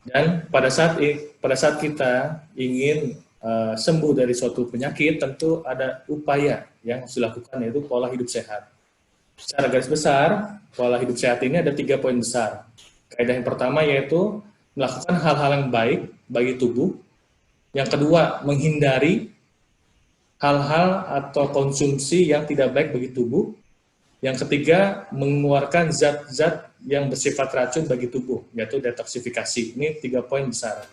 Dan pada saat kita ingin sembuh dari suatu penyakit, tentu ada upaya yang harus dilakukan, yaitu pola hidup sehat. Secara garis besar, pola hidup sehat ini ada 3 poin besar. Kaidah yang pertama yaitu melakukan hal-hal yang baik bagi tubuh. Yang kedua, menghindari hal-hal atau konsumsi yang tidak baik bagi tubuh. Yang ketiga, mengeluarkan zat-zat yang bersifat racun bagi tubuh, yaitu detoksifikasi. Ini 3 poin besar.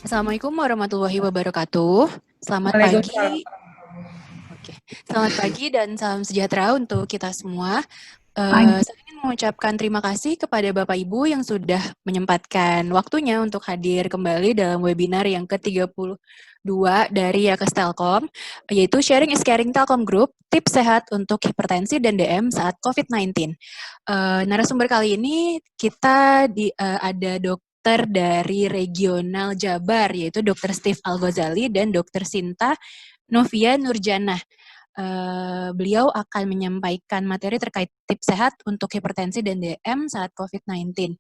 Assalamualaikum warahmatullahi wabarakatuh. Selamat pagi. Selamat pagi dan salam sejahtera untuk kita semua. Saya ingin mengucapkan terima kasih kepada Bapak Ibu yang sudah menyempatkan waktunya untuk hadir kembali dalam webinar yang ke-32 dari Yakes Telkom, yaitu Sharing is Caring Telkom Group, tips sehat untuk hipertensi dan DM saat COVID-19. Narasumber kali ini kita ada dokter dari regional Jabar, yaitu Dr. Steve Al-Ghazali dan Dr. Sinta Novia Nurjanah. Beliau akan menyampaikan materi terkait tips sehat untuk hipertensi dan DM saat COVID-19.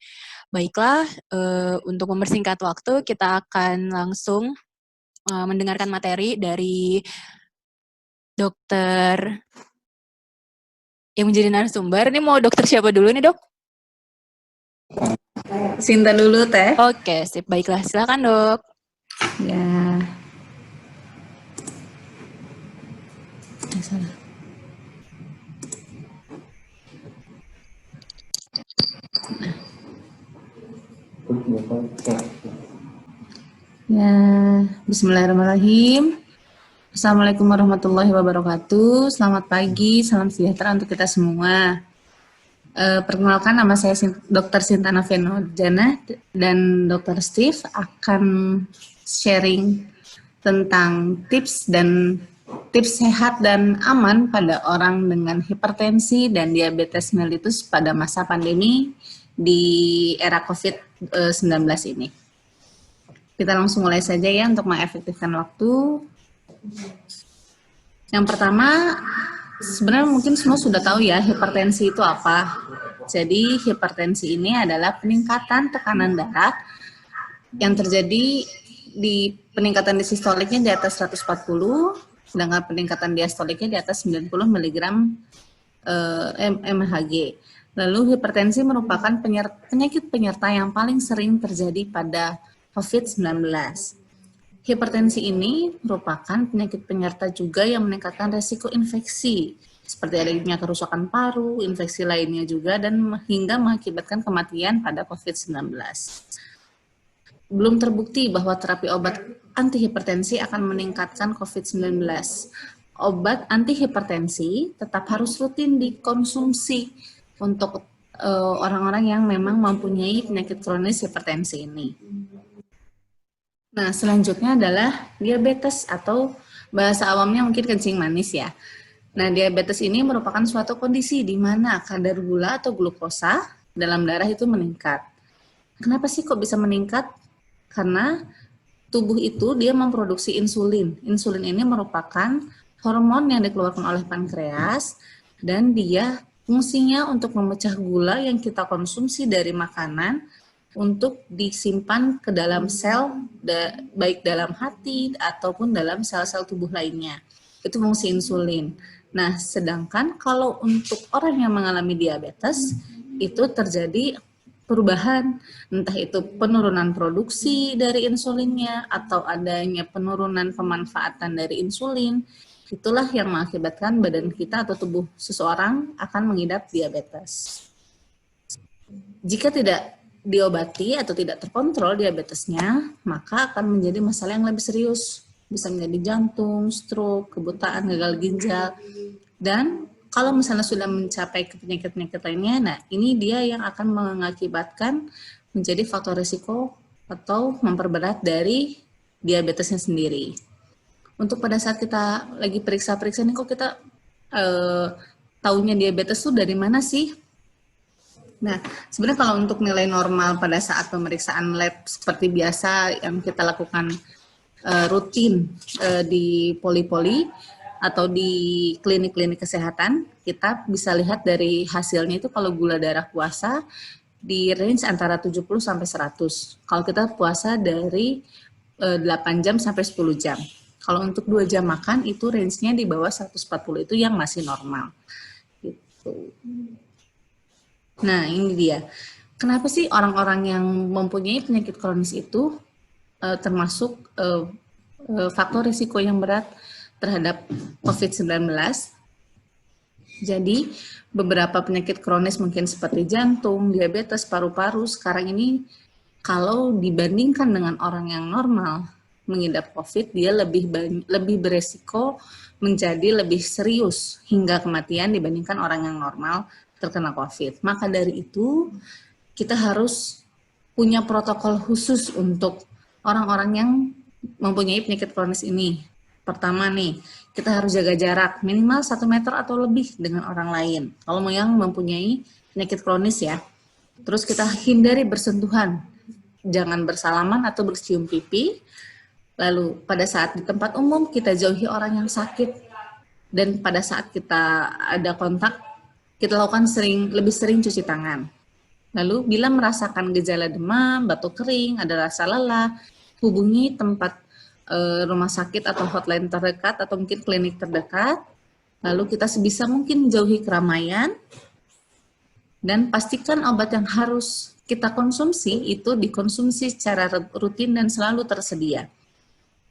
Baiklah, untuk mempersingkat waktu, kita akan langsung mendengarkan materi dari dokter yang menjadi narasumber. Ini mau dokter siapa dulu nih, Dok? Sinta dulu, Teh. Oke, sip. Baiklah, silakan, Dok. Ya. Salah. Ya, bismillahirrahmanirrahim. Assalamualaikum warahmatullahi wabarakatuh. Selamat pagi, salam sejahtera untuk kita semua. Perkenalkan, nama saya Dr. Sinta Novia Nurjanah dan Dr. Steve akan sharing tentang tips sehat dan aman pada orang dengan hipertensi dan diabetes mellitus pada masa pandemi di era COVID-19 ini. Kita langsung mulai saja ya untuk mengefektifkan waktu. Yang pertama, sebenarnya mungkin semua sudah tahu ya hipertensi itu apa. Jadi hipertensi ini adalah peningkatan tekanan darah yang terjadi di peningkatan distoliknya di atas 140, sedangkan peningkatan diastoliknya di atas 90 mg mHg. Lalu hipertensi merupakan penyakit penyerta yang paling sering terjadi pada COVID-19. Hipertensi ini merupakan penyakit penyerta juga yang meningkatkan resiko infeksi, seperti adanya kerusakan paru, infeksi lainnya juga, dan hingga mengakibatkan kematian pada COVID-19. Belum terbukti bahwa terapi obat antihipertensi akan meningkatkan COVID-19. Obat antihipertensi tetap harus rutin dikonsumsi untuk orang-orang yang memang mempunyai penyakit kronis hipertensi ini. Nah, selanjutnya adalah diabetes atau bahasa awamnya mungkin kencing manis ya. Nah, diabetes ini merupakan suatu kondisi di mana kadar gula atau glukosa dalam darah itu meningkat. Kenapa sih kok bisa meningkat? Karena tubuh itu dia memproduksi insulin. Insulin ini merupakan hormon yang dikeluarkan oleh pankreas dan dia fungsinya untuk memecah gula yang kita konsumsi dari makanan untuk disimpan ke dalam sel, baik dalam hati ataupun dalam sel-sel tubuh lainnya. Itu fungsi insulin. Nah, sedangkan kalau untuk orang yang mengalami diabetes, itu terjadi perubahan, entah itu penurunan produksi dari insulinnya atau adanya penurunan pemanfaatan dari insulin. Itulah yang mengakibatkan badan kita atau tubuh seseorang akan mengidap diabetes. Jika tidak diobati atau tidak terkontrol diabetesnya, maka akan menjadi masalah yang lebih serius. Bisa menjadi jantung, stroke, kebutaan, gagal ginjal. Dan kalau misalnya sudah mencapai ke penyakit-penyakit lainnya, nah ini dia yang akan mengakibatkan menjadi faktor risiko atau memperberat dari diabetesnya sendiri. Untuk pada saat kita lagi periksa-periksa nih, kok kita taunya diabetes itu dari mana sih? Nah, sebenarnya kalau untuk nilai normal pada saat pemeriksaan lab seperti biasa yang kita lakukan rutin di poli-poli atau di klinik-klinik kesehatan, kita bisa lihat dari hasilnya itu kalau gula darah puasa di range antara 70 sampai 100. Kalau kita puasa dari 8 jam sampai 10 jam. Kalau untuk 2 jam makan itu range-nya di bawah 140, itu yang masih normal. Gitu. Nah, ini dia. Kenapa sih orang-orang yang mempunyai penyakit kronis itu termasuk faktor risiko yang berat terhadap COVID-19? Jadi, beberapa penyakit kronis mungkin seperti jantung, diabetes, paru-paru, sekarang ini kalau dibandingkan dengan orang yang normal mengidap COVID, dia lebih beresiko menjadi lebih serius hingga kematian dibandingkan orang yang normal terkena COVID. Maka dari itu, kita harus punya protokol khusus untuk orang-orang yang mempunyai penyakit kronis ini. Pertama nih, kita harus jaga jarak minimal 1 meter atau lebih dengan orang lain. Kalau yang mempunyai penyakit kronis ya. Terus kita hindari bersentuhan. Jangan bersalaman atau bercium pipi. Lalu pada saat di tempat umum kita jauhi orang yang sakit. Dan pada saat kita ada kontak, kita lakukan lebih sering cuci tangan. Lalu bila merasakan gejala demam, batuk kering, ada rasa lelah, hubungi tempat rumah sakit atau hotline terdekat atau mungkin klinik terdekat. Lalu kita sebisa mungkin jauhi keramaian dan pastikan obat yang harus kita konsumsi itu dikonsumsi secara rutin dan selalu tersedia.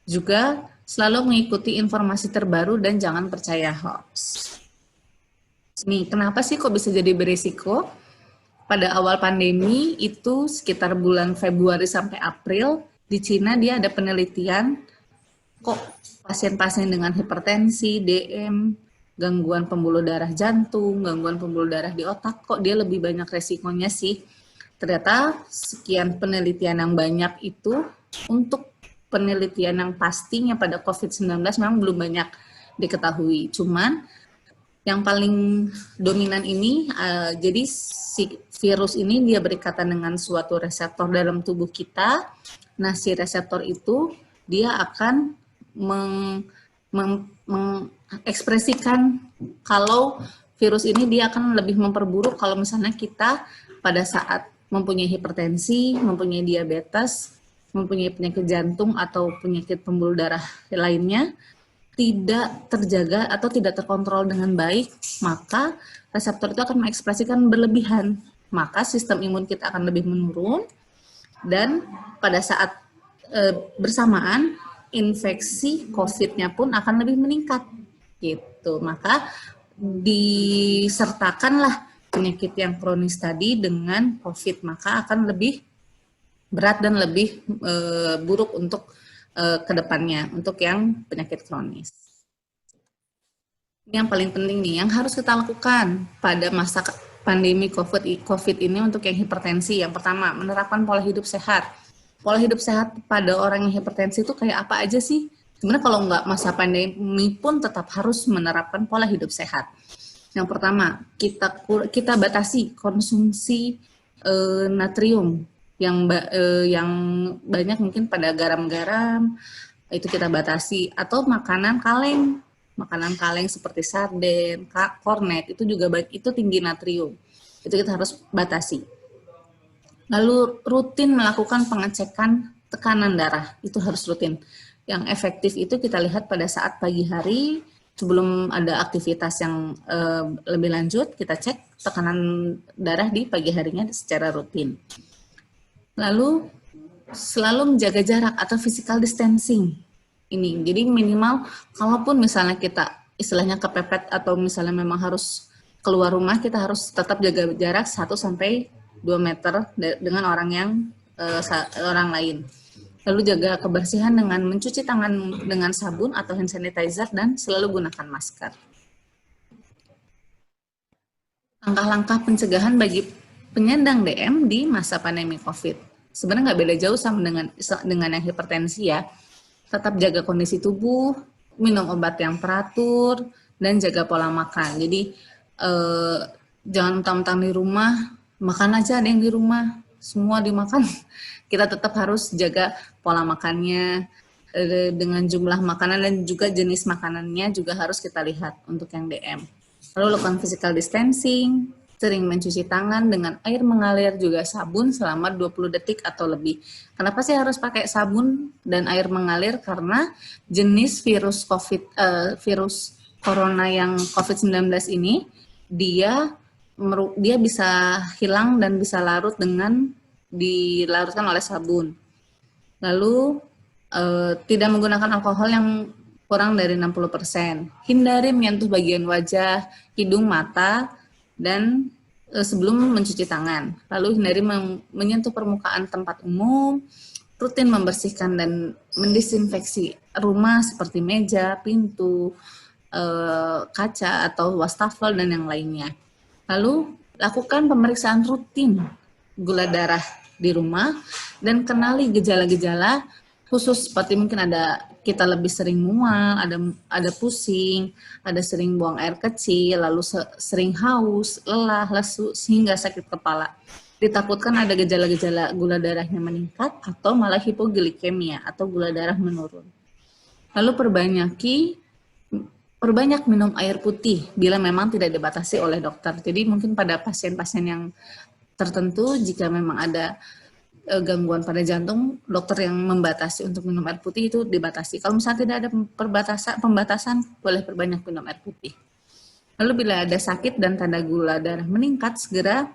Juga selalu mengikuti informasi terbaru dan jangan percaya hoax. Nih, kenapa sih kok bisa jadi berisiko? Pada awal pandemi itu sekitar bulan Februari sampai April, di Cina dia ada penelitian kok pasien-pasien dengan hipertensi, DM, gangguan pembuluh darah jantung, gangguan pembuluh darah di otak, kok dia lebih banyak resikonya sih. Ternyata sekian penelitian yang banyak itu untuk penelitian yang pastinya pada COVID-19 memang belum banyak diketahui. Cuman yang paling dominan ini, jadi si virus ini dia berikatan dengan suatu reseptor dalam tubuh kita. Nah, si reseptor itu dia akan mengekspresikan kalau virus ini dia akan lebih memperburuk kalau misalnya kita pada saat mempunyai hipertensi, mempunyai diabetes, mempunyai penyakit jantung atau penyakit pembuluh darah lainnya, tidak terjaga atau tidak terkontrol dengan baik, maka reseptor itu akan mengekspresikan berlebihan. Maka sistem imun kita akan lebih menurun dan pada saat bersamaan infeksi COVID-nya pun akan lebih meningkat. Gitu. Maka disertakanlah penyakit yang kronis tadi dengan COVID, maka akan lebih berat dan lebih buruk untuk kedepannya untuk yang penyakit kronis. Ini yang paling penting nih, yang harus kita lakukan pada masa pandemi COVID ini untuk yang hipertensi. Yang pertama, menerapkan pola hidup sehat. Pola hidup sehat pada orang yang hipertensi itu kayak apa aja sih? Sebenarnya kalau nggak masa pandemi pun tetap harus menerapkan pola hidup sehat. Yang pertama, kita batasi konsumsi natrium yang banyak mungkin pada garam-garam itu kita batasi, atau makanan kaleng seperti sarden, kornet itu juga itu tinggi natrium, itu kita harus batasi. Lalu rutin melakukan pengecekan tekanan darah, itu harus rutin. Yang efektif itu kita lihat pada saat pagi hari sebelum ada aktivitas yang lebih lanjut, kita cek tekanan darah di pagi harinya secara rutin. Lalu selalu menjaga jarak atau physical distancing. Ini, jadi minimal kalaupun misalnya kita istilahnya kepepet atau misalnya memang harus keluar rumah, kita harus tetap jaga jarak 1-2 meter dengan orang lain. Lalu jaga kebersihan dengan mencuci tangan dengan sabun atau hand sanitizer dan selalu gunakan masker. Langkah-langkah pencegahan bagi penyandang DM di masa pandemi COVID. Sebenarnya nggak beda jauh sama dengan yang hipertensi ya. Tetap jaga kondisi tubuh, minum obat yang teratur, dan jaga pola makan. Jadi jangan mentang-mentang di rumah makan aja ada yang di rumah, semua dimakan. Kita tetap harus jaga pola makannya, dengan jumlah makanan dan juga jenis makanannya juga harus kita lihat untuk yang DM. Lalu lakukan physical distancing, sering mencuci tangan dengan air mengalir juga sabun selama 20 detik atau lebih. Kenapa sih harus pakai sabun dan air mengalir? Karena jenis virus corona yang COVID-19 ini dia bisa hilang dan bisa larut dengan dilarutkan oleh sabun. Lalu tidak menggunakan alkohol yang kurang dari 60%. Hindari menyentuh bagian wajah, hidung, mata, dan sebelum mencuci tangan. Lalu hindari menyentuh permukaan tempat umum, rutin membersihkan dan mendisinfeksi rumah seperti meja, pintu, kaca atau wastafel dan yang lainnya. Lalu lakukan pemeriksaan rutin gula darah di rumah dan kenali gejala-gejala khusus seperti mungkin kita lebih sering mual, ada pusing, ada sering buang air kecil, lalu sering haus, lelah, lesu, sehingga sakit kepala. Ditakutkan ada gejala-gejala gula darahnya meningkat atau malah hipoglikemia atau gula darah menurun. Lalu perbanyak minum air putih bila memang tidak dibatasi oleh dokter. Jadi mungkin pada pasien-pasien yang tertentu jika memang ada gangguan pada jantung, dokter yang membatasi untuk minum air putih itu dibatasi. Kalau misalnya tidak ada pembatasan, boleh perbanyak minum air putih. Lalu bila ada sakit dan tanda gula darah meningkat, segera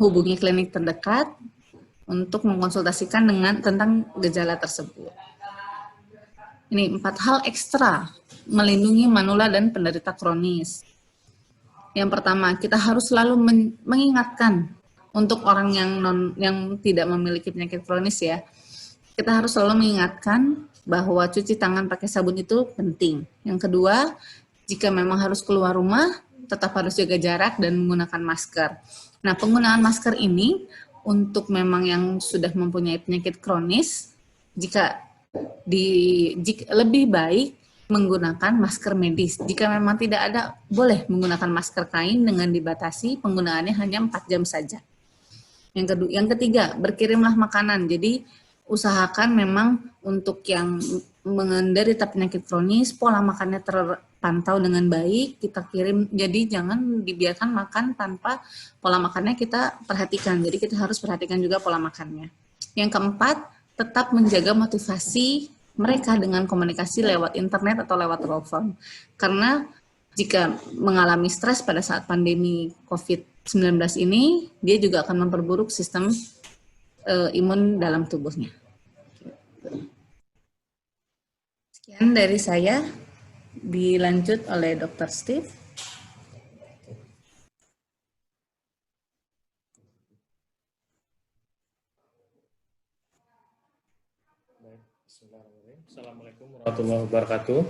hubungi klinik terdekat untuk mengkonsultasikan tentang gejala tersebut. Ini 4 hal ekstra melindungi manula dan penderita kronis. Yang pertama, kita harus selalu mengingatkan untuk orang yang tidak memiliki penyakit kronis ya, kita harus selalu mengingatkan bahwa cuci tangan pakai sabun itu penting. Yang kedua, jika memang harus keluar rumah, tetap harus jaga jarak dan menggunakan masker. Nah, penggunaan masker ini untuk memang yang sudah mempunyai penyakit kronis, jika lebih baik menggunakan masker medis. Jika memang tidak ada, boleh menggunakan masker kain dengan dibatasi penggunaannya hanya 4 jam saja. Yang ketiga, berkirimlah makanan. Jadi usahakan memang untuk yang menderita penyakit kronis, pola makannya terpantau dengan baik, kita kirim. Jadi jangan dibiarkan makan tanpa pola makannya kita perhatikan. Jadi kita harus perhatikan juga pola makannya. Yang keempat, tetap menjaga motivasi mereka dengan komunikasi lewat internet atau lewat telepon. Karena jika mengalami stres pada saat pandemi COVID-19 ini, dia juga akan memperburuk sistem imun dalam tubuhnya. Sekian dari saya, dilanjut oleh Dr. Steve. Assalamualaikum warahmatullahi wabarakatuh.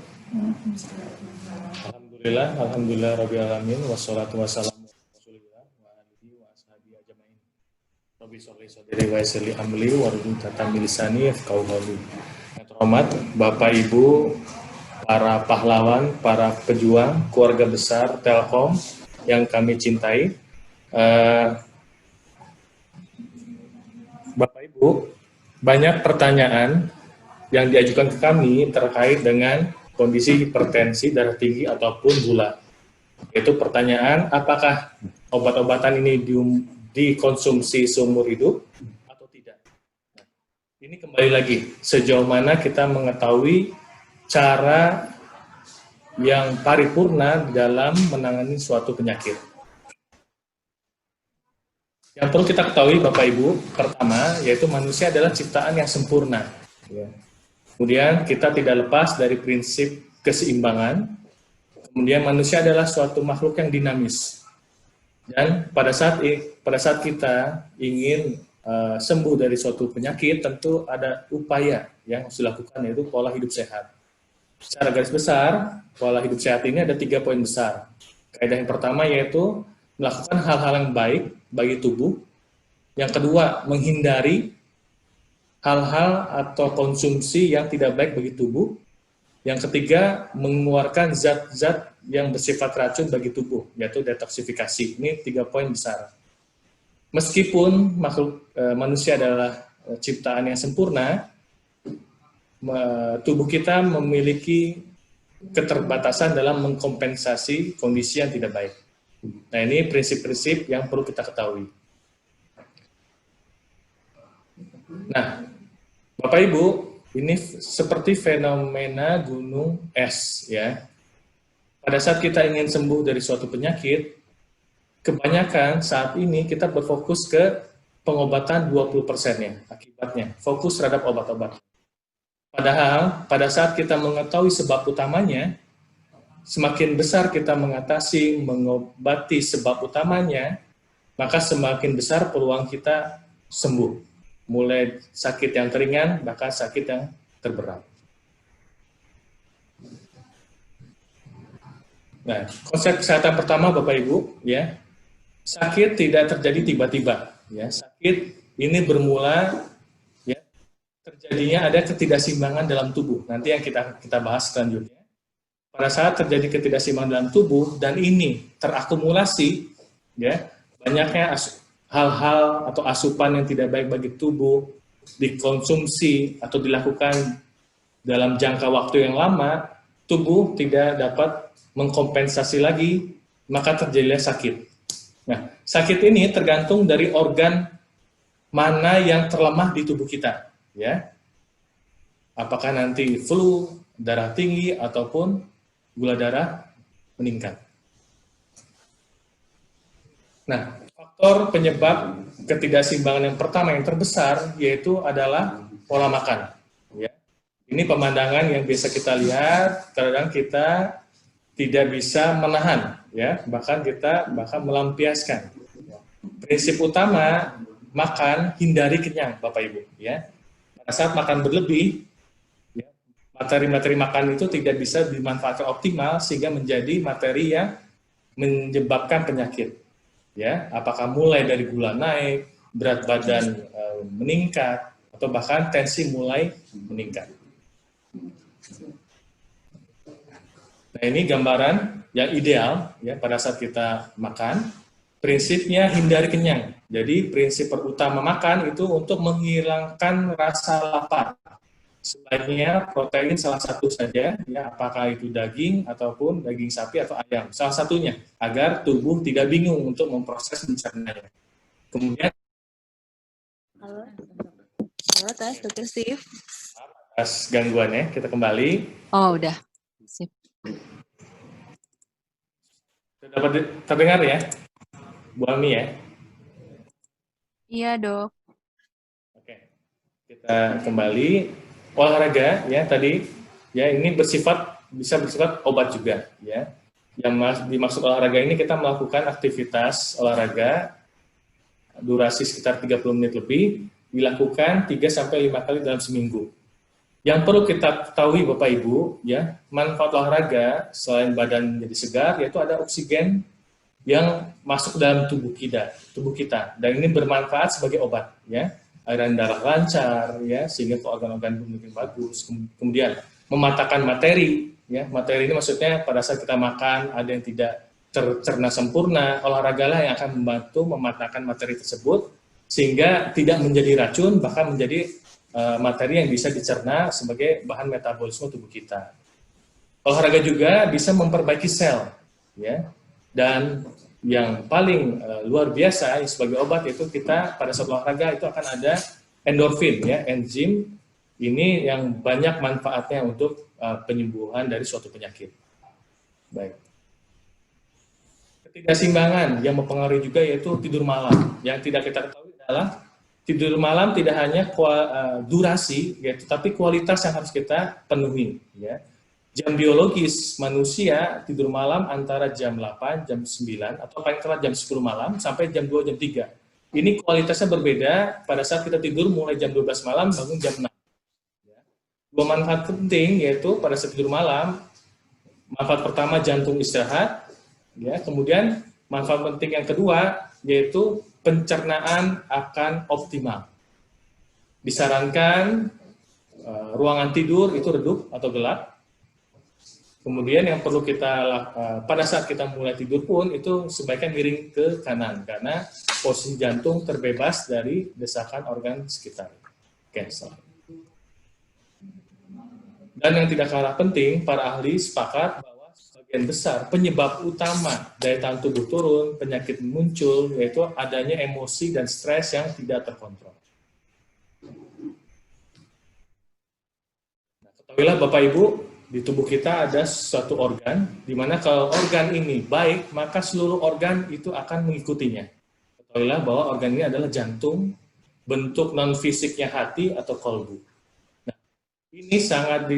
Alhamdulillah rabbil alamin wassalatu wassalamu ala Rasulillah wa alihi wa ashabihi ajmain. Rabbi sholli sadri wa yassir li amri warzuqni tatamil lisani yafqahu qawli. Yang terhormat Bapak Ibu, para pahlawan, para pejuang, keluarga besar Telkom yang kami cintai. Bapak Ibu, banyak pertanyaan yang diajukan ke kami terkait dengan kondisi hipertensi, darah tinggi, ataupun gula. Yaitu pertanyaan, apakah obat-obatan ini dikonsumsi seumur hidup atau tidak? Nah, ini kembali lagi, sejauh mana kita mengetahui cara yang paripurna dalam menangani suatu penyakit. Yang perlu kita ketahui Bapak Ibu, pertama, yaitu manusia adalah ciptaan yang sempurna. Kemudian kita tidak lepas dari prinsip keseimbangan. Kemudian manusia adalah suatu makhluk yang dinamis. Dan pada saat kita ingin sembuh dari suatu penyakit, tentu ada upaya yang harus dilakukan, yaitu pola hidup sehat. Secara garis besar, pola hidup sehat ini ada 3 poin besar. Kaidah yang pertama yaitu melakukan hal-hal yang baik bagi tubuh. Yang kedua, menghindari hal-hal atau konsumsi yang tidak baik bagi tubuh. Yang ketiga, mengeluarkan zat-zat yang bersifat racun bagi tubuh, yaitu detoksifikasi. Ini 3 poin besar. meskipun makhluk manusia adalah ciptaan yang sempurna, tubuh kita memiliki keterbatasan dalam mengkompensasi kondisi yang tidak baik. Nah, ini prinsip-prinsip yang perlu kita ketahui. Nah, Bapak Ibu, ini seperti fenomena gunung es, ya. Pada saat kita ingin sembuh dari suatu penyakit, kebanyakan saat ini kita berfokus ke pengobatan 20%-nya, akibatnya, fokus terhadap obat-obat. Padahal, pada saat kita mengetahui sebab utamanya, semakin besar kita mengatasi, mengobati sebab utamanya, maka semakin besar peluang kita sembuh. Mulai sakit yang ringan, bahkan sakit yang terberat. Nah, konsep kesehatan pertama, Bapak Ibu, ya, sakit tidak terjadi tiba-tiba. Ya, sakit ini bermula, ya, terjadinya ada ketidakseimbangan dalam tubuh. Nanti yang kita bahas selanjutnya. Pada saat terjadi ketidakseimbangan dalam tubuh dan ini terakumulasi, ya, banyaknya hal-hal atau asupan yang tidak baik bagi tubuh dikonsumsi atau dilakukan dalam jangka waktu yang lama, tubuh tidak dapat mengkompensasi lagi, maka terjadilah sakit. Nah, sakit ini tergantung dari organ mana yang terlemah di tubuh kita, ya. Apakah nanti flu, darah tinggi, ataupun gula darah meningkat. Nah, faktor penyebab ketidakseimbangan yang pertama yang terbesar yaitu adalah pola makan. Ya. Ini pemandangan yang biasa kita lihat, kadang kita tidak bisa menahan, ya, bahkan kita melampiaskan. Prinsip utama makan hindari kenyang, Bapak Ibu. Ya. Pada saat makan berlebih, ya, materi-materi makan itu tidak bisa dimanfaatkan optimal sehingga menjadi materi yang menyebabkan penyakit. Ya, apakah mulai dari gula naik, berat badan meningkat, atau bahkan tensi mulai meningkat. Nah, ini gambaran yang ideal ya pada saat kita makan. Prinsipnya hindari kenyang. Jadi prinsip utama makan itu untuk menghilangkan rasa lapar. Sebaiknya protein salah satu saja, ya, apakah itu daging ataupun daging sapi atau ayam, salah satunya, agar tubuh tidak bingung untuk memproses mencernanya. Kemudian, halo tes, Dr. Steve. atas gangguannya, kita kembali. Oh, udah. Sip. Sudah dapat terdengar ya, Bu Ami ya? Iya, Dok. Oke, kita kembali. Olahraga ya tadi ya ini bisa bersifat obat juga ya. Yang dimaksud olahraga ini kita melakukan aktivitas olahraga durasi sekitar 30 menit lebih, dilakukan 3-5 kali dalam seminggu. Yang perlu kita ketahui Bapak Ibu ya, manfaat olahraga selain badan jadi segar yaitu ada oksigen yang masuk dalam tubuh kita dan ini bermanfaat sebagai obat ya. Aliran darah lancar ya sehingga organ-organ makin bagus. Kemudian mematahkan materi ya, materi ini maksudnya pada saat kita makan ada yang tidak tercerna sempurna, olahragalah yang akan membantu mematahkan materi tersebut sehingga tidak menjadi racun, bahkan menjadi materi yang bisa dicerna sebagai bahan metabolisme tubuh kita. Olahraga juga bisa memperbaiki sel ya, dan yang paling luar biasa sebagai obat itu kita pada saat olahraga itu akan ada endorfin ya, enzim ini yang banyak manfaatnya untuk penyembuhan dari suatu penyakit. Baik. Ketidakseimbangan yang mempengaruhi juga yaitu tidur malam. Yang tidak kita ketahui adalah tidur malam tidak hanya durasi yaitu tapi kualitas yang harus kita penuhi ya. Jam biologis manusia tidur malam antara jam 8, jam 9, atau paling telat jam 10 malam sampai jam 2, jam 3. Ini kualitasnya berbeda pada saat kita tidur mulai jam 12 malam, bangun jam 6. Dua manfaat penting yaitu pada saat tidur malam, manfaat pertama jantung istirahat, ya, kemudian manfaat penting yang kedua yaitu pencernaan akan optimal. Disarankan ruangan tidur itu redup atau gelap, Kemudian yang perlu kita pada saat kita mulai tidur pun itu sebaiknya miring ke kanan karena posisi jantung terbebas dari desakan organ sekitar. Oke, dan yang tidak kalah penting, para ahli sepakat bahwa sebagian besar penyebab utama daya tahan tubuh turun, penyakit muncul, yaitu adanya emosi dan stres yang tidak terkontrol. Nah, ketahuilah Bapak Ibu, di tubuh kita ada suatu organ, di mana kalau organ ini baik, maka seluruh organ itu akan mengikutinya. Ketahuilah bahwa organ ini adalah jantung, bentuk non-fisiknya hati atau kolbu. Nah, ini sangat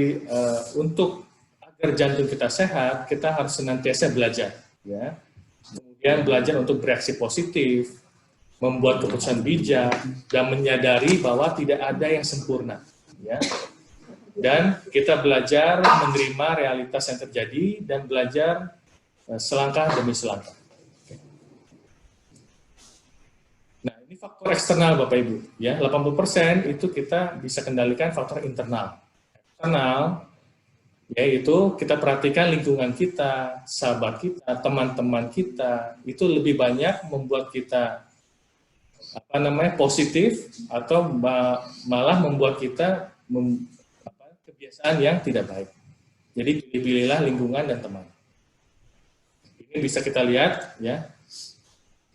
untuk agar jantung kita sehat, kita harus senantiasa belajar. Ya. Kemudian belajar untuk bereaksi positif, membuat keputusan bijak, dan menyadari bahwa tidak ada yang sempurna. Ya. Dan kita belajar menerima realitas yang terjadi dan belajar selangkah demi selangkah. Nah, ini faktor eksternal Bapak Ibu. Ya, 80% itu kita bisa kendalikan faktor internal. Eksternal, yaitu kita perhatikan lingkungan kita, sahabat kita, teman-teman kita, itu lebih banyak membuat kita positif atau malah membuat kita kebiasaan yang tidak baik. Jadi pilih-pilihlah lingkungan dan teman. Ini bisa kita lihat, ya.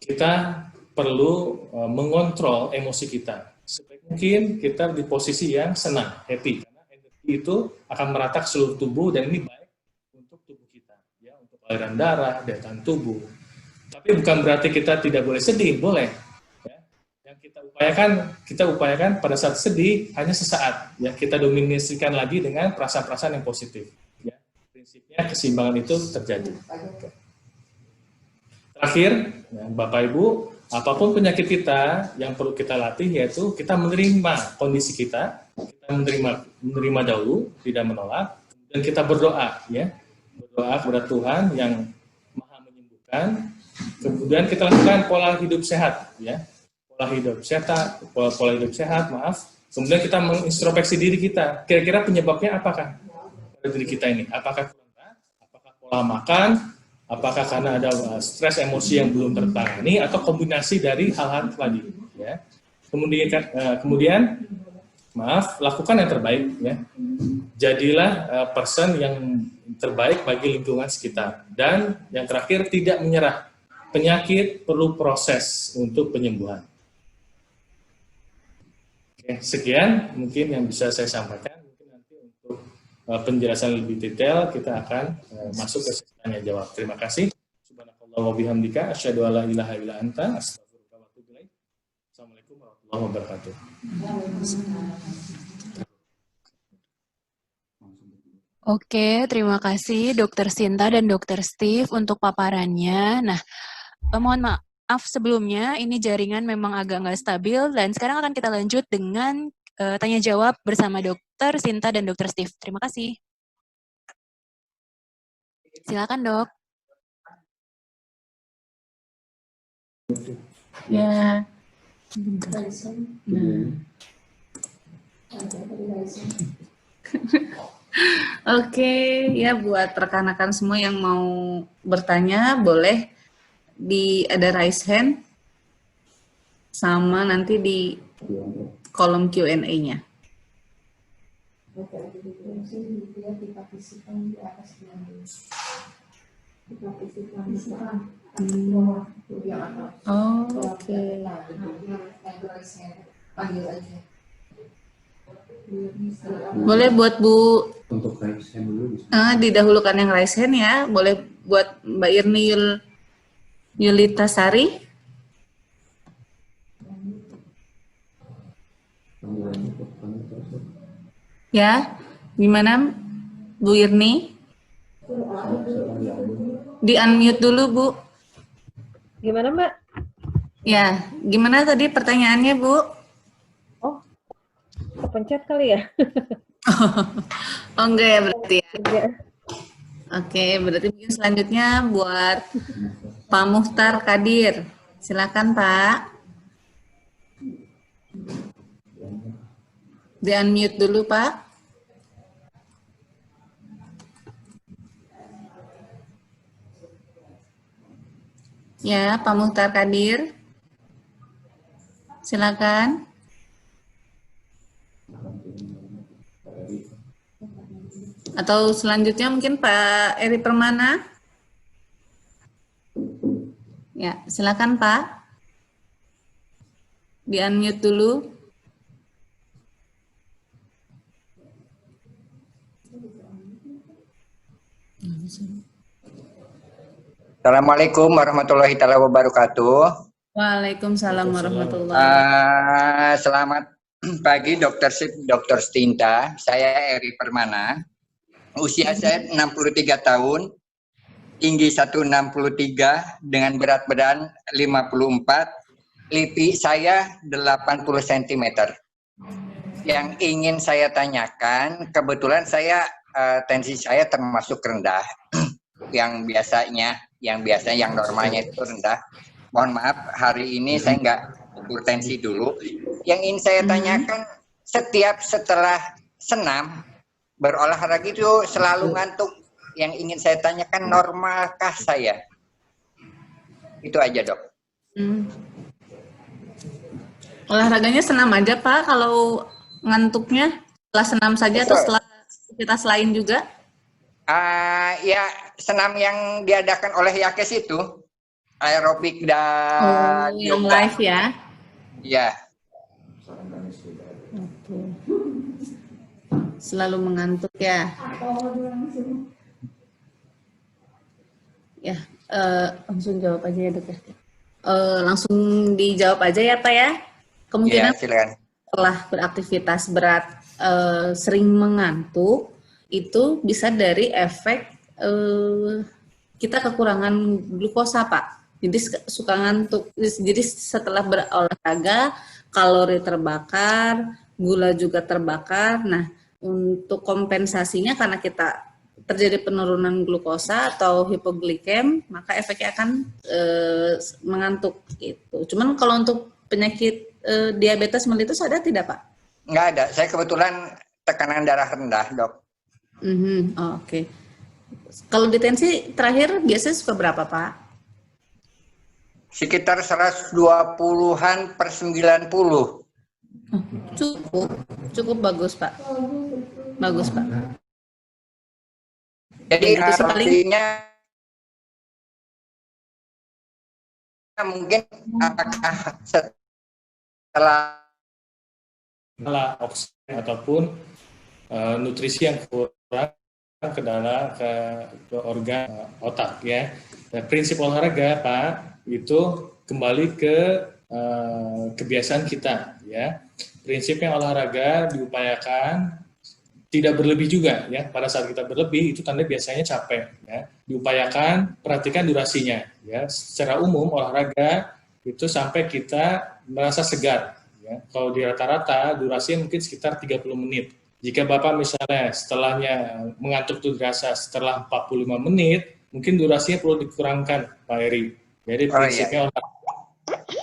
Kita perlu mengontrol emosi kita. Sebaik mungkin kita di posisi yang senang, happy, karena energi itu akan merata ke seluruh tubuh dan ini baik untuk tubuh kita, ya, untuk aliran darah, daya tahan tubuh. Tapi bukan berarti kita tidak boleh sedih, boleh. Yang kita upayakan pada saat sedih hanya sesaat, ya, kita dominasikan lagi dengan perasaan-perasaan yang positif, ya. Prinsipnya keseimbangan itu terjadi. Terakhir, ya, Bapak Ibu, apapun penyakit kita yang perlu kita latih yaitu kita menerima kondisi kita menerima dahulu, tidak menolak, dan kita berdoa, ya, berdoa kepada Tuhan yang Maha menyembuhkan. Kemudian kita lakukan pola hidup sehat, ya. Pola hidup sehat, Kemudian kita mengintrospeksi diri kita. Kira-kira penyebabnya apakah pada diri kita ini? Apakah kurang, apakah pola makan, apakah karena ada stres emosi yang belum tertangani, atau kombinasi dari hal-hal tadi. Ya. Kemudian, lakukan yang terbaik. Ya. Jadilah person yang terbaik bagi lingkungan sekitar. Dan yang terakhir, tidak menyerah. Penyakit perlu proses untuk penyembuhan. Sekian mungkin yang bisa saya sampaikan. Mungkin nanti untuk penjelasan lebih detail kita akan masuk ke sesi tanya jawab. Terima kasih. Subhanakallah wa bihamdika asyhadu alla ilaha illa anta astaghfiruka wa atubu ilaik. Assalamualaikum warahmatullahi wabarakatuh. Oke, terima kasih Dr. Sinta dan Dr. Steve untuk paparannya. Nah, mohon maaf sebelumnya, ini jaringan memang agak nggak stabil, dan sekarang akan kita lanjut dengan tanya jawab bersama Dr. Sinta dan Dr. Steve. Terima kasih. Silakan, Dok. Ya. Oke, ya buat rekan-rekan semua yang mau bertanya boleh ada raise hand sama nanti di kolom Q&A-nya. Oke. Boleh buat Bu untuk raise hand dulu. Didahulukan yang raise hand ya. Boleh buat Mbak Irni Yulita Sari. Ya, gimana Bu Irni? Di-unmute dulu, Bu. Gimana, Mbak? Ya, gimana tadi pertanyaannya, Bu? Oh, kepencet kali ya? Oh, enggak ya berarti ya? Enggak. Oke, berarti mungkin selanjutnya buat Pak Muhtar Kadir. Silakan, Pak. Di-unmute dulu, Pak. Ya, Pak Muhtar Kadir. Silakan. Atau selanjutnya mungkin Pak Eri Permana. Ya, silakan Pak. Di-unmute dulu. Assalamualaikum warahmatullahi wabarakatuh. Waalaikumsalam warahmatullahi wabarakatuh. Selamat pagi Dr. Sip, Dr. Stinta. Saya Eri Permana. Usia saya 63 tahun, tinggi 163 dengan berat badan 54, LIPI saya 80 cm. Yang ingin saya tanyakan, kebetulan saya tensi saya termasuk rendah. yang normalnya itu rendah. Mohon maaf, hari ini saya nggak ukur tensi dulu. Yang ingin saya tanyakan, setelah senam, berolahraga itu selalu ngantuk. Yang ingin saya tanyakan, normalkah saya? Itu aja, Dok. Olahraganya senam aja, Pak, kalau ngantuknya setelah senam saja atau setelah aktivitas lain juga? Ya, senam yang diadakan oleh Yakes itu. Aerobik dan yang yoga. live ya? Ya. Oke. Selalu mengantuk ya? Ya, langsung jawab aja ya, Dok ya. Langsung dijawab aja ya, Pak ya. Kemungkinan Ya, silakan. setelah beraktivitas berat sering mengantuk, itu bisa dari efek kita kekurangan glukosa, Pak. Jadi suka ngantuk. Jadi setelah berolahraga, kalori terbakar, gula juga terbakar. Nah, untuk kompensasinya karena kita terjadi penurunan glukosa atau hipoglikem, maka efeknya akan mengantuk gitu. Cuman kalau untuk penyakit diabetes mellitus ada tidak, Pak? Nggak ada. Saya kebetulan tekanan darah rendah, Dok. Oke. Kalau di tensi terakhir biasanya suka berapa, Pak? Sekitar 120-an per 90. Cukup bagus, Pak. Bagus, Pak. Jadi itu sih paling artinya mungkin apakah setelah oksigen ataupun nutrisi yang kurang ke organ otak ya. Nah, prinsip olahraga, Pak, itu kembali ke kebiasaan kita ya. Prinsipnya olahraga diupayakan tidak berlebih juga ya. Pada saat kita berlebih itu tanda biasanya capek ya. Diupayakan perhatikan durasinya ya. Secara umum olahraga itu sampai kita merasa segar ya. Kalau di rata-rata durasinya mungkin sekitar 30 menit. Jika Bapak misalnya setelahnya mengantuk itu dirasa setelah 45 menit, mungkin durasinya perlu dikurangkan, Pak Eri. Jadi prinsipnya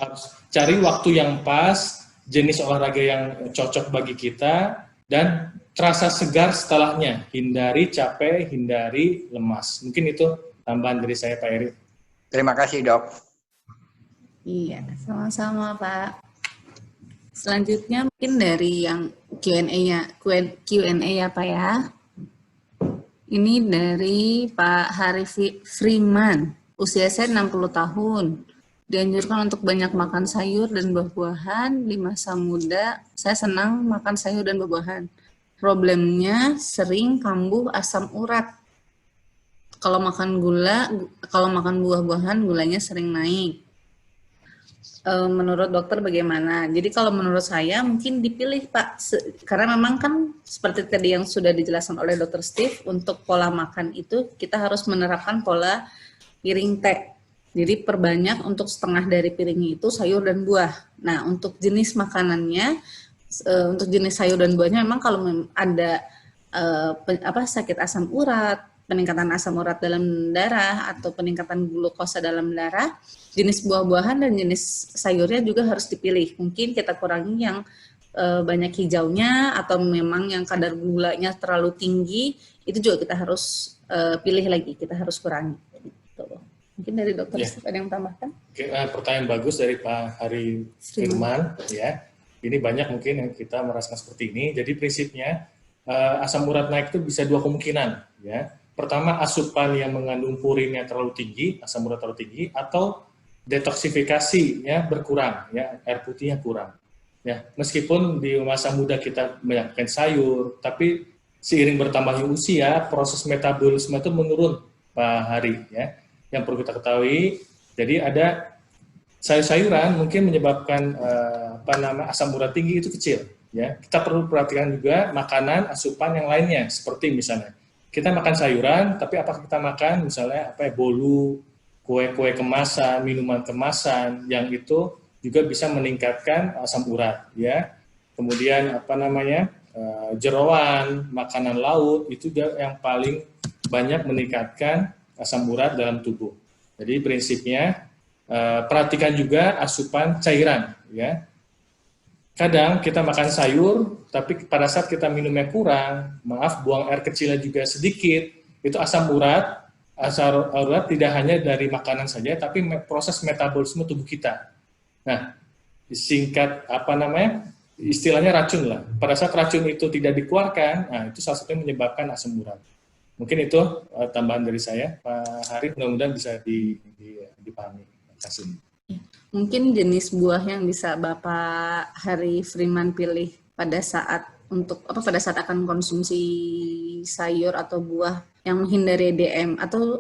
harus cari waktu yang pas, jenis olahraga yang cocok bagi kita, dan terasa segar setelahnya. Hindari capek, hindari lemas. Mungkin itu tambahan dari saya, Pak Eri. Terima kasih, Dok. Iya, sama-sama, Pak. Selanjutnya mungkin dari yang Q&A ya, Pak ya. Ini dari Pak Hari Freeman. Usia saya 60 tahun. Dianjurkan untuk banyak makan sayur dan buah-buahan di masa muda. Saya senang makan sayur dan buah-buahan. Problemnya sering kambuh asam urat. Kalau makan buah-buahan gulanya sering naik. Menurut dokter bagaimana? Jadi kalau menurut saya mungkin dipilih, Pak, karena memang kan seperti tadi yang sudah dijelaskan oleh Dokter Steve, untuk pola makan itu kita harus menerapkan pola piring teh. Jadi perbanyak untuk setengah dari piringnya itu sayur dan buah. Nah, untuk jenis makanannya, untuk jenis sayur dan buahnya memang kalau ada sakit asam urat, peningkatan asam urat dalam darah atau peningkatan glukosa dalam darah, jenis buah-buahan dan jenis sayurnya juga harus dipilih. Mungkin kita kurangi yang banyak hijaunya atau memang yang kadar gulanya terlalu tinggi, itu juga kita harus pilih lagi, kita harus kurangi. Gitu. Mungkin dari Dokter Ya. Steve ada yang tambahkan? Oke, pertanyaan bagus dari Pak Hari Firman, ya. Ini banyak mungkin yang kita merasakan seperti ini. Jadi prinsipnya asam urat naik itu bisa dua kemungkinan, ya. Pertama, asupan yang mengandung purinnya terlalu tinggi, asam urat terlalu tinggi, atau detoksifikasinya berkurang, ya, air putihnya kurang. Ya, meskipun di masa muda kita banyak makan sayur, tapi seiring bertambahnya usia, proses metabolisme itu menurun, Pak Hari, ya. Yang perlu kita ketahui, jadi ada sayur-sayuran mungkin menyebabkan asam urat tinggi itu kecil, ya. Kita perlu perhatikan juga makanan asupan yang lainnya, seperti misalnya kita makan sayuran, tapi apakah kita makan misalnya bolu, kue-kue kemasan, minuman kemasan, yang itu juga bisa meningkatkan asam urat, ya. Kemudian jeroan, makanan laut itu juga yang paling banyak meningkatkan asam urat dalam tubuh. Jadi prinsipnya perhatikan juga asupan cairan, ya. Kadang kita makan sayur, tapi pada saat kita minumnya kurang, buang air kecilnya juga sedikit, itu asam urat tidak hanya dari makanan saja, tapi proses metabolisme tubuh kita. Nah, singkat istilahnya racun lah. Pada saat racun itu tidak dikeluarkan, nah itu salah satu yang menyebabkan asam urat. Mungkin itu tambahan dari saya, Pak Hari, mudah-mudahan bisa dipahami. Terima kasih. Mungkin jenis buah yang bisa Bapak Hari Freeman pilih pada saat akan konsumsi sayur atau buah yang menghindari DM atau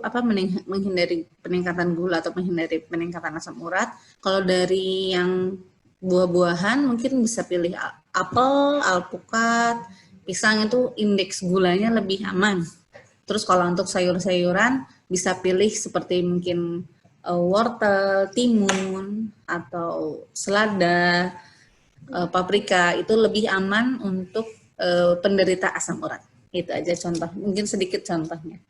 menghindari peningkatan gula atau menghindari peningkatan asam urat. Kalau dari yang buah-buahan mungkin bisa pilih apel, alpukat, pisang, itu indeks gulanya lebih aman. Terus kalau untuk sayur-sayuran bisa pilih seperti mungkin wortel, timun, atau selada, paprika, itu lebih aman untuk penderita asam urat. Itu aja contoh, mungkin sedikit contohnya.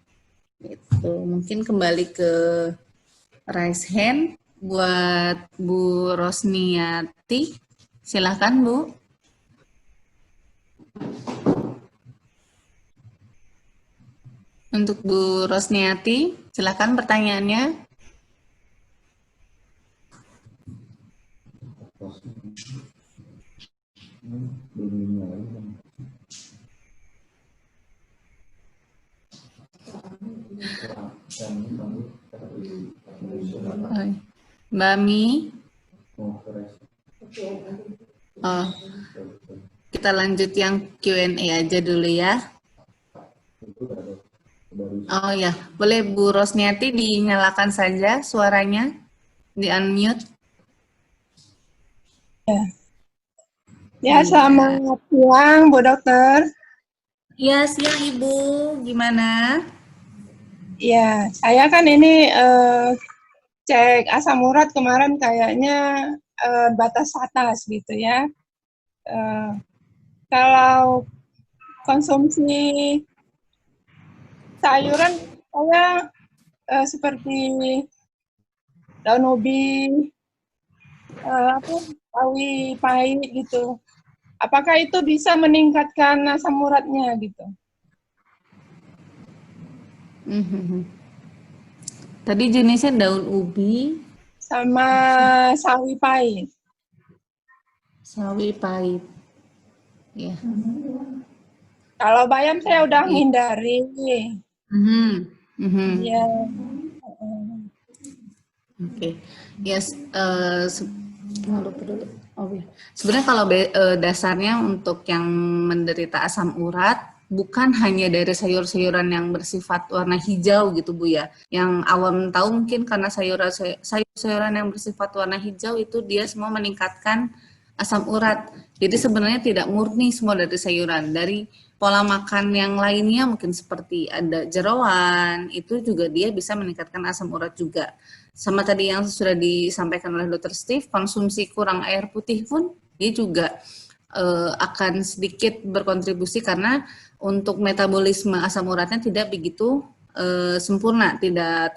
Itu mungkin kembali ke raise hand buat Bu Rosniati. Silahkan Bu. Untuk Bu Rosniati, silakan pertanyaannya. Mbak Mi. Oh, kita lanjut yang Q&A aja dulu ya. Oh ya, boleh Bu Rosniati dinyalakan saja suaranya, di unmute. Ya, selamat siang Bu Dokter. Ya, siang Ibu, gimana? Ya, saya kan ini cek asam urat kemarin kayaknya batas atas gitu ya. Kalau konsumsi sayuran saya seperti daun ubi, sawi pahit gitu. Apakah itu bisa meningkatkan asam uratnya gitu? Tadi jenisnya daun ubi Sama sawi pahit. sawi pahit. Ya. Kalau bayam saya udah hindari. Iya. Oke. Yes. Sebenarnya kalau dasarnya untuk yang menderita asam urat bukan hanya dari sayur-sayuran yang bersifat warna hijau gitu Bu ya. Yang awam tahu mungkin karena sayur-sayuran yang bersifat warna hijau itu dia semua meningkatkan asam urat. Jadi sebenarnya tidak murni semua dari sayuran. Dari pola makan yang lainnya mungkin seperti ada jeroan, itu juga dia bisa meningkatkan asam urat juga. Sama tadi yang sudah disampaikan oleh Dr. Steve, konsumsi kurang air putih pun dia juga akan sedikit berkontribusi karena untuk metabolisme asam uratnya tidak begitu sempurna, tidak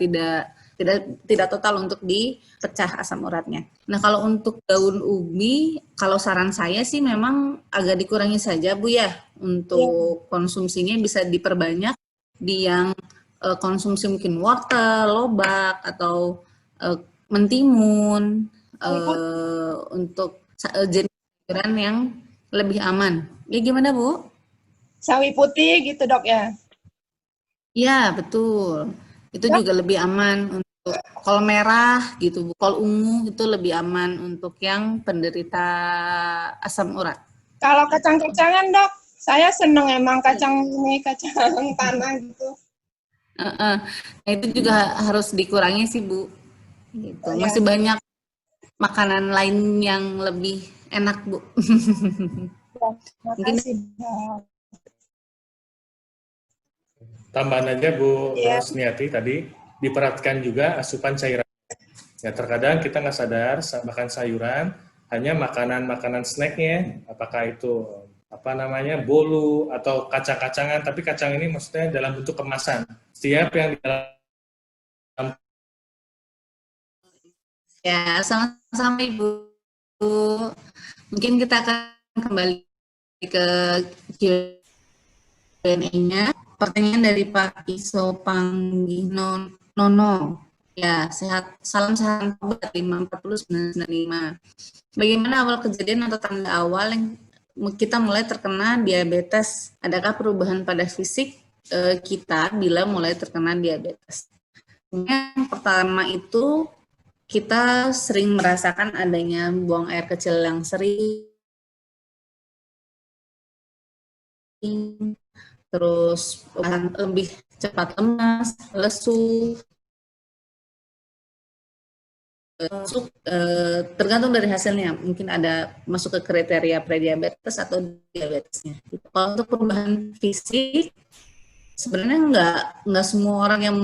total untuk dipecah asam uratnya. Nah, kalau untuk daun ubi, kalau saran saya sih memang agak dikurangi saja Bu ya, untuk konsumsinya bisa diperbanyak di yang konsumsi mungkin wortel, lobak, atau mentimun, untuk jenis sayuran yang lebih aman. Ya gimana Bu? Sawi putih gitu dok ya? Ya betul. Itu juga lebih aman untuk kol merah gitu, Bu. Kol ungu itu lebih aman untuk yang penderita asam urat. Kalau kacang-kacangan dok, saya seneng emang kacang ini, kacang tanah gitu. Nah, itu juga harus dikurangi sih Bu. Gitu. Oh, ya. Masih banyak makanan lain yang lebih enak Bu. Mungkin Makasih dok. Tambahan aja Bu Iya. Rosniati tadi, diperhatikan juga asupan cairan. Ya terkadang kita nggak sadar makan sayuran, hanya makanan-makanan snacknya, apakah itu apa namanya bolu atau kacang-kacangan, tapi kacang ini maksudnya dalam bentuk kemasan. Setiap yang di dalam ya sama-sama Ibu. Mungkin kita akan kembali ke Q&A-nya. Pertanyaan dari Pak Iso Pangginono. Ya, sehat. Salam sehat obat 540-995. Bagaimana awal kejadian atau tanda awal yang kita mulai terkena diabetes? Adakah perubahan pada fisik kita bila mulai terkena diabetes? Yang pertama itu kita sering merasakan adanya buang air kecil yang sering, terus lebih cepat lemas, lesu, tergantung dari hasilnya. Mungkin ada masuk ke kriteria prediabetes atau diabetesnya. Kalau untuk perubahan fisik, sebenarnya nggak semua orang yang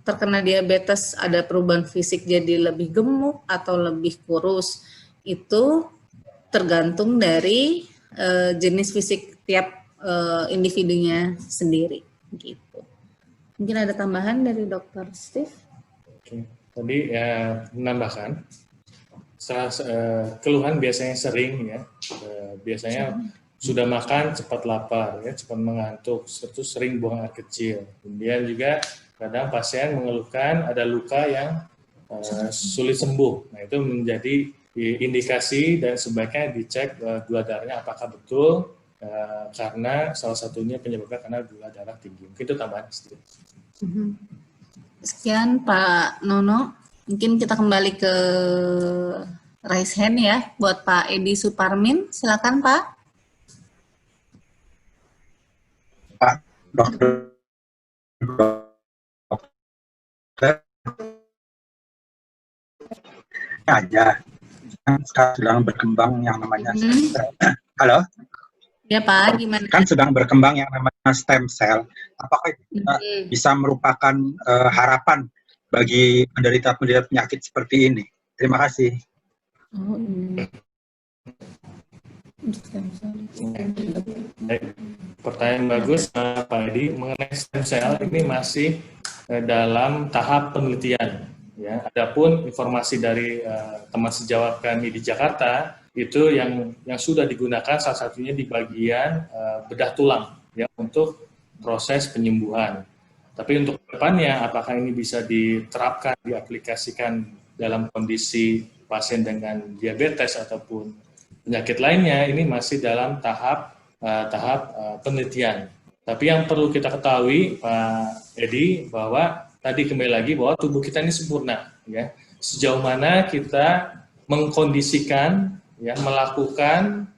terkena diabetes ada perubahan fisik jadi lebih gemuk atau lebih kurus. Itu tergantung dari jenis fisik tiap individunya sendiri gitu. Mungkin ada tambahan dari Dr. Steve? Oke. Tadi ya menambahkan keluhan biasanya sering ya, biasanya sudah makan cepat lapar ya, cepat mengantuk, terus sering buang air kecil. Kemudian juga kadang pasien mengeluhkan ada luka yang sulit sembuh. Nah itu menjadi indikasi dan sebaiknya dicek gula darahnya apakah betul karena salah satunya penyebabnya karena gula darah tinggi. Mungkin itu tambahan sedikit. Sekian Pak Nono. Mungkin kita kembali ke raise hand ya buat Pak Edi Suparmin. Silakan Pak. Pak Dokter aja kan sekarang sedang berkembang yang namanya halo ya Pak, gimana? Kan sedang berkembang yang namanya stem cell. Apakah itu bisa merupakan harapan bagi penderita penyakit seperti ini? Terima kasih. Pertanyaan bagus Pak Edi. Mengenai stem cell ini masih dalam tahap penelitian. Ya, adapun informasi dari teman sejawat kami di Jakarta itu yang sudah digunakan salah satunya di bagian bedah tulang ya untuk proses penyembuhan. Tapi untuk depannya apakah ini bisa diterapkan, diaplikasikan dalam kondisi pasien dengan diabetes ataupun penyakit lainnya, ini masih dalam tahap penelitian. Tapi yang perlu kita ketahui Pak Edi bahwa tadi kembali lagi bahwa tubuh kita ini sempurna ya. Sejauh mana kita mengkondisikan ya, melakukan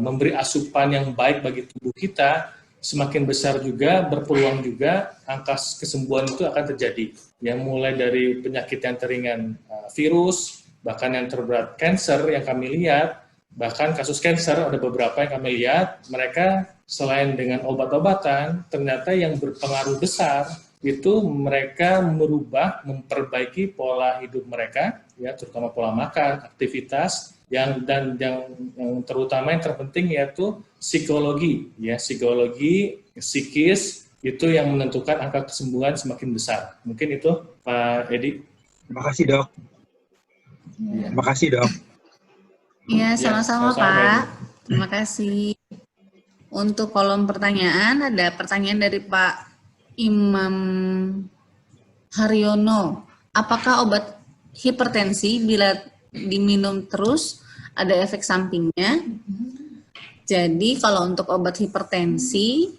memberi asupan yang baik bagi tubuh kita, semakin besar juga berpeluang juga angka kesembuhan itu akan terjadi. Ya, mulai dari penyakit yang teringan virus, bahkan yang terberat kanker yang kami lihat, bahkan kasus kanker ada beberapa yang kami lihat, mereka selain dengan obat-obatan, ternyata yang berpengaruh besar itu mereka merubah, memperbaiki pola hidup mereka, ya terutama pola makan, aktivitas, yang terutama yang terpenting yaitu psikologi, ya psikologi, psikis itu yang menentukan angka kesembuhan semakin besar. Mungkin itu Pak Edi. Terima kasih Dok. Terima kasih Dok. Iya, sama-sama Pak. Edi. Terima kasih. Untuk kolom pertanyaan ada pertanyaan dari Pak Imam Haryono, apakah obat hipertensi bila diminum terus ada efek sampingnya? Jadi kalau untuk obat hipertensi,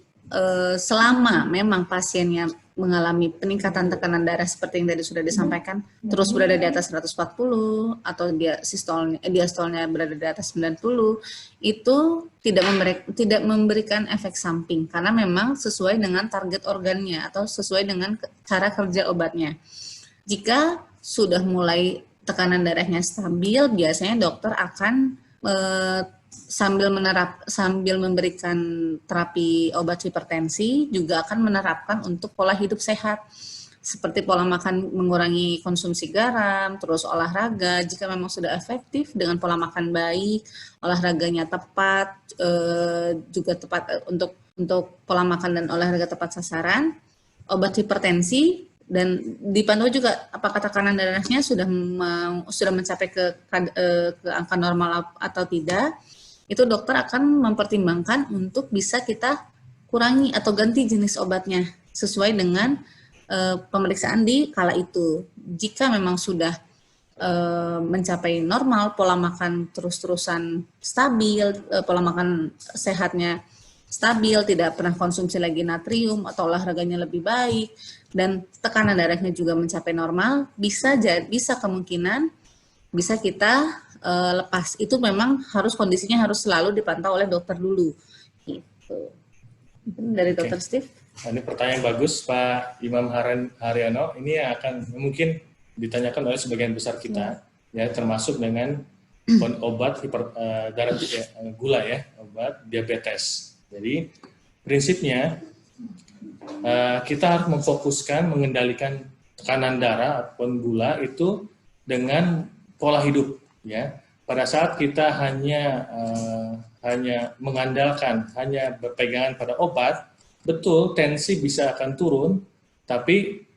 selama memang pasiennya mengalami peningkatan tekanan darah seperti yang tadi sudah disampaikan, terus berada di atas 140 atau diastolnya berada di atas 90, itu tidak memberikan efek samping karena memang sesuai dengan target organnya atau sesuai dengan cara kerja obatnya. Jika sudah mulai tekanan darahnya stabil, biasanya dokter akan sambil memberikan terapi obat hipertensi juga akan menerapkan untuk pola hidup sehat seperti pola makan, mengurangi konsumsi garam, terus olahraga jika memang sudah efektif dengan pola makan baik, olahraganya tepat, juga tepat untuk pola makan dan olahraga tepat sasaran, obat hipertensi dan dipantau juga apakah tekanan darahnya sudah mencapai ke angka normal atau tidak. Itu dokter akan mempertimbangkan untuk bisa kita kurangi atau ganti jenis obatnya sesuai dengan pemeriksaan di kala itu. Jika memang sudah mencapai normal, pola makan terus-terusan stabil, pola makan sehatnya stabil, tidak pernah konsumsi lagi natrium atau olahraganya lebih baik, dan tekanan darahnya juga mencapai normal, bisa kemungkinan bisa kita lepas. Itu memang kondisinya harus selalu dipantau oleh dokter dulu. Gitu. Dari Dokter Steve. Nah, ini pertanyaan bagus Pak Imam Haryono. Ini yang akan mungkin ditanyakan oleh sebagian besar kita, ya termasuk dengan obat gula ya, obat diabetes. Jadi prinsipnya kita harus memfokuskan mengendalikan tekanan darah ataupun gula itu dengan pola hidup, ya. Pada saat kita hanya mengandalkan, hanya berpegangan pada obat, betul tensi bisa akan turun, tapi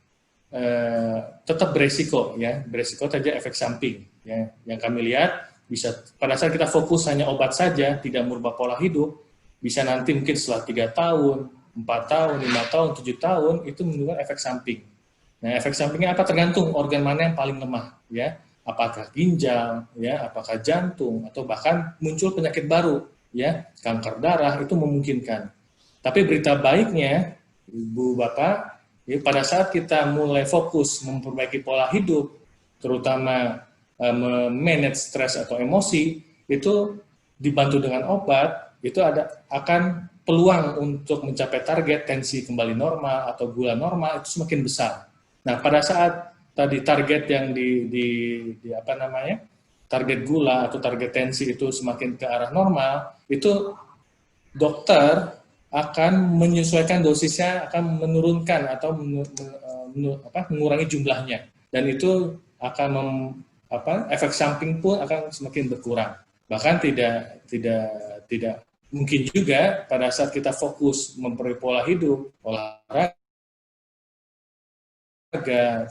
tetap beresiko, ya. Beresiko saja efek samping, ya. Yang kami lihat bisa pada saat kita fokus hanya obat saja, tidak merubah pola hidup, bisa nanti mungkin setelah 3 tahun, 4 tahun, 5 tahun, 7 tahun itu menimbulkan efek samping. Nah, efek sampingnya apa? Tergantung organ mana yang paling lemah, ya. Apakah ginjal, ya, apakah jantung, atau bahkan muncul penyakit baru, ya, kanker darah, itu memungkinkan. Tapi berita baiknya, Ibu Bapak, ya, pada saat kita mulai fokus memperbaiki pola hidup, terutama memanage stres atau emosi, itu dibantu dengan obat, itu akan peluang untuk mencapai target tensi kembali normal atau gula normal itu semakin besar. Nah, pada saat tadi target yang target gula atau target tensi itu semakin ke arah normal, itu dokter akan menyesuaikan dosisnya, akan menurunkan atau mengurangi jumlahnya, dan itu akan efek samping pun akan semakin berkurang. Bahkan tidak mungkin juga pada saat kita fokus memperbaiki pola hidup, olahraga,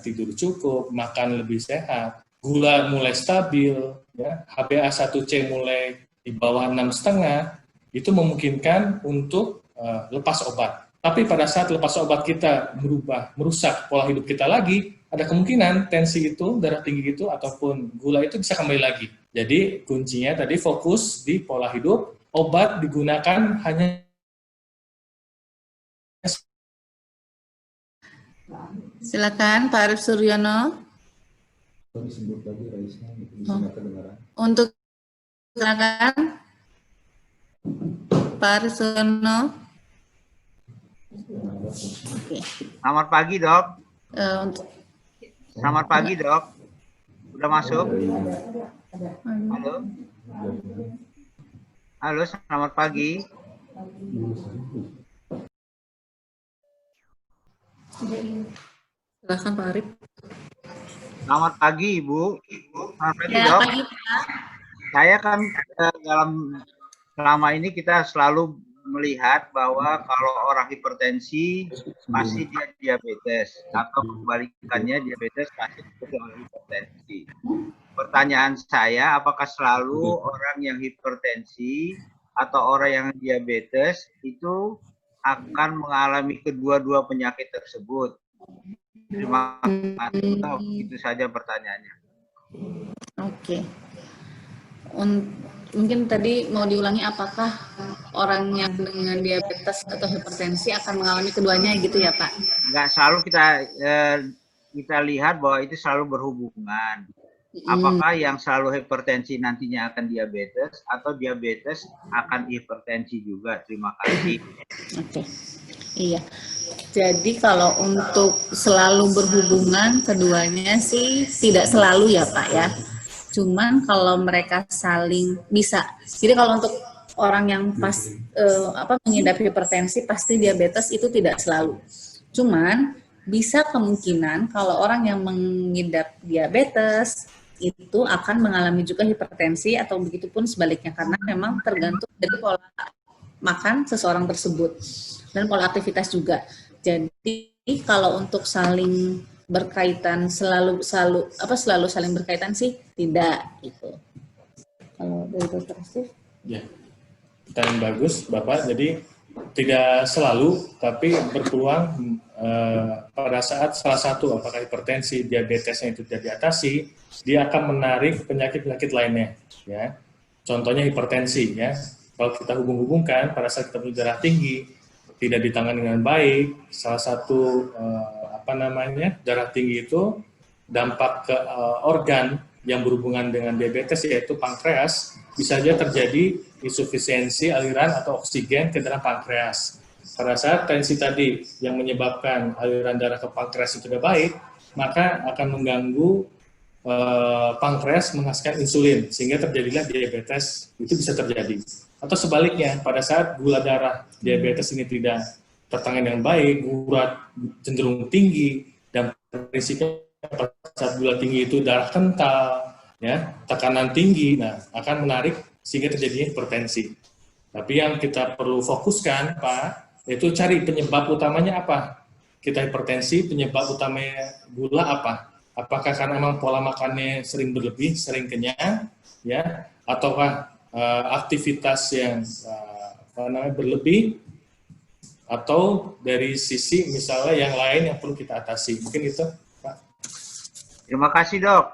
tidur cukup, makan lebih sehat, gula mulai stabil, ya, HbA1c mulai di bawah 6,5, itu memungkinkan untuk lepas obat. Tapi pada saat lepas obat kita merusak pola hidup kita lagi, ada kemungkinan tensi itu, darah tinggi itu, ataupun gula itu bisa kembali lagi. Jadi kuncinya tadi fokus di pola hidup, obat digunakan hanya. Silakan Pak Arif Suryono. Untuk silakan Pak Arif Suryono. Selamat pagi, Dok. Selamat pagi, Dok. Udah masuk? Halo. Halo, selamat pagi. Silakan Pak Arif. Selamat pagi, Ibu. Selamat pagi, Ya, Dok. pagi, Pak. Saya kan selama ini kita selalu melihat bahwa kalau orang hipertensi pasti dia diabetes, atau kebalikannya diabetes pasti orang hipertensi. Pertanyaan saya, apakah selalu orang yang hipertensi atau orang yang diabetes itu akan mengalami kedua-dua penyakit tersebut? Terima kasih, Dok. Itu saja pertanyaannya. Oke. Mungkin tadi mau diulangi, apakah orang yang dengan diabetes atau hipertensi akan mengalami keduanya gitu ya, Pak? Nggak selalu kita lihat bahwa itu selalu berhubungan. Apakah yang selalu hipertensi nantinya akan diabetes atau diabetes akan hipertensi juga? Terima kasih. Oke. Iya. Jadi kalau untuk selalu berhubungan keduanya sih tidak selalu ya, Pak ya. Cuman kalau mereka saling bisa. Jadi kalau untuk orang yang mengidap hipertensi pasti diabetes itu tidak selalu. Cuman bisa kemungkinan kalau orang yang mengidap diabetes itu akan mengalami juga hipertensi atau begitupun sebaliknya, karena memang tergantung dari pola makan seseorang tersebut dan pola aktivitas juga. Jadi kalau untuk saling berkaitan selalu saling berkaitan sih tidak gitu. Kalau dari Dokter Steve? Ya, pertanyaan bagus Bapak. Jadi tidak selalu, tapi berpeluang pada saat salah satu apakah hipertensi, diabetesnya itu tidak diatasi, dia akan menarik penyakit-penyakit lainnya. Ya, contohnya hipertensi. Ya, kalau kita hubung-hubungkan pada saat kita punya darah tinggi, tidak ditangani dengan baik, salah satu darah tinggi itu dampak ke organ yang berhubungan dengan diabetes yaitu pankreas, bisa saja terjadi insufisiensi aliran atau oksigen ke dalam pankreas. Pada saat tensi tadi yang menyebabkan aliran darah ke pankreas itu tidak baik, maka akan mengganggu pankreas menghasilkan insulin sehingga terjadilah diabetes. Itu bisa terjadi. Atau sebaliknya, pada saat gula darah diabetes ini tidak tertangani dengan baik, urat cenderung tinggi, dan prinsipnya pada saat gula tinggi itu darah kental, ya, tekanan tinggi, nah akan menarik sehingga terjadinya hipertensi. Tapi yang kita perlu fokuskan, Pak, yaitu cari penyebab utamanya apa. Kita hipertensi, penyebab utamanya gula apa? Apakah karena memang pola makannya sering berlebih, sering kenyang, ya, ataukah aktivitas yang berlebih, atau dari sisi misalnya yang lain yang perlu kita atasi. Mungkin itu, Pak. Terima kasih, Dok.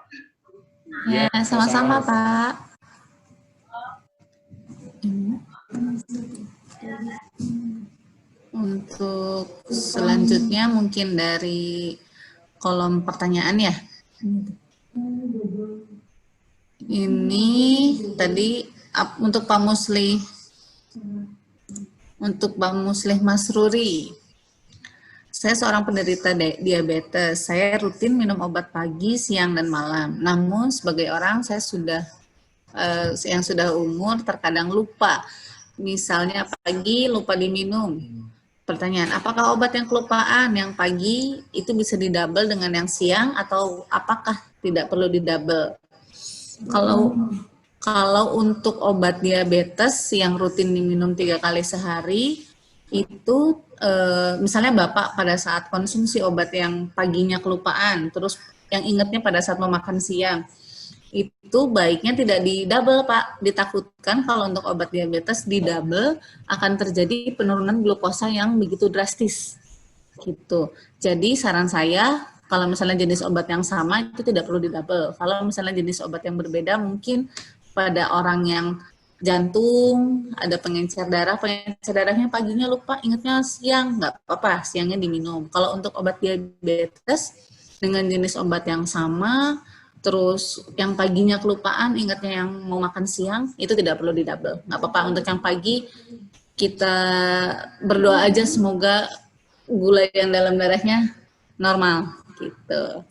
Ya, sama-sama, Pak. Untuk selanjutnya mungkin dari kolom pertanyaan ya. Ini tadi untuk Pak Muslih. Untuk Pak Muslih Masruri, saya seorang penderita diabetes. Saya rutin minum obat pagi, siang, dan malam. Namun sebagai orang saya yang sudah umur terkadang lupa. Misalnya pagi lupa diminum. Pertanyaan, apakah obat yang kelupaan yang pagi itu bisa didouble dengan yang siang atau apakah tidak perlu didouble? Kalau untuk obat diabetes yang rutin diminum 3 kali sehari, itu misalnya Bapak pada saat konsumsi obat yang paginya kelupaan, terus yang ingatnya pada saat mau makan siang, itu baiknya tidak di-double, Pak. Ditakutkan kalau untuk obat diabetes di-double akan terjadi penurunan glukosa yang begitu drastis. Gitu. Jadi saran saya, kalau misalnya jenis obat yang sama itu tidak perlu di-double. Kalau misalnya jenis obat yang berbeda, mungkin pada orang yang jantung, ada pengencer darahnya paginya lupa, ingatnya siang, nggak apa-apa, siangnya diminum. Kalau untuk obat diabetes, dengan jenis obat yang sama, terus yang paginya kelupaan, ingatnya yang mau makan siang, itu tidak perlu di-double. Nggak apa-apa, untuk yang pagi, kita berdoa aja semoga gula yang dalam darahnya normal, gitu.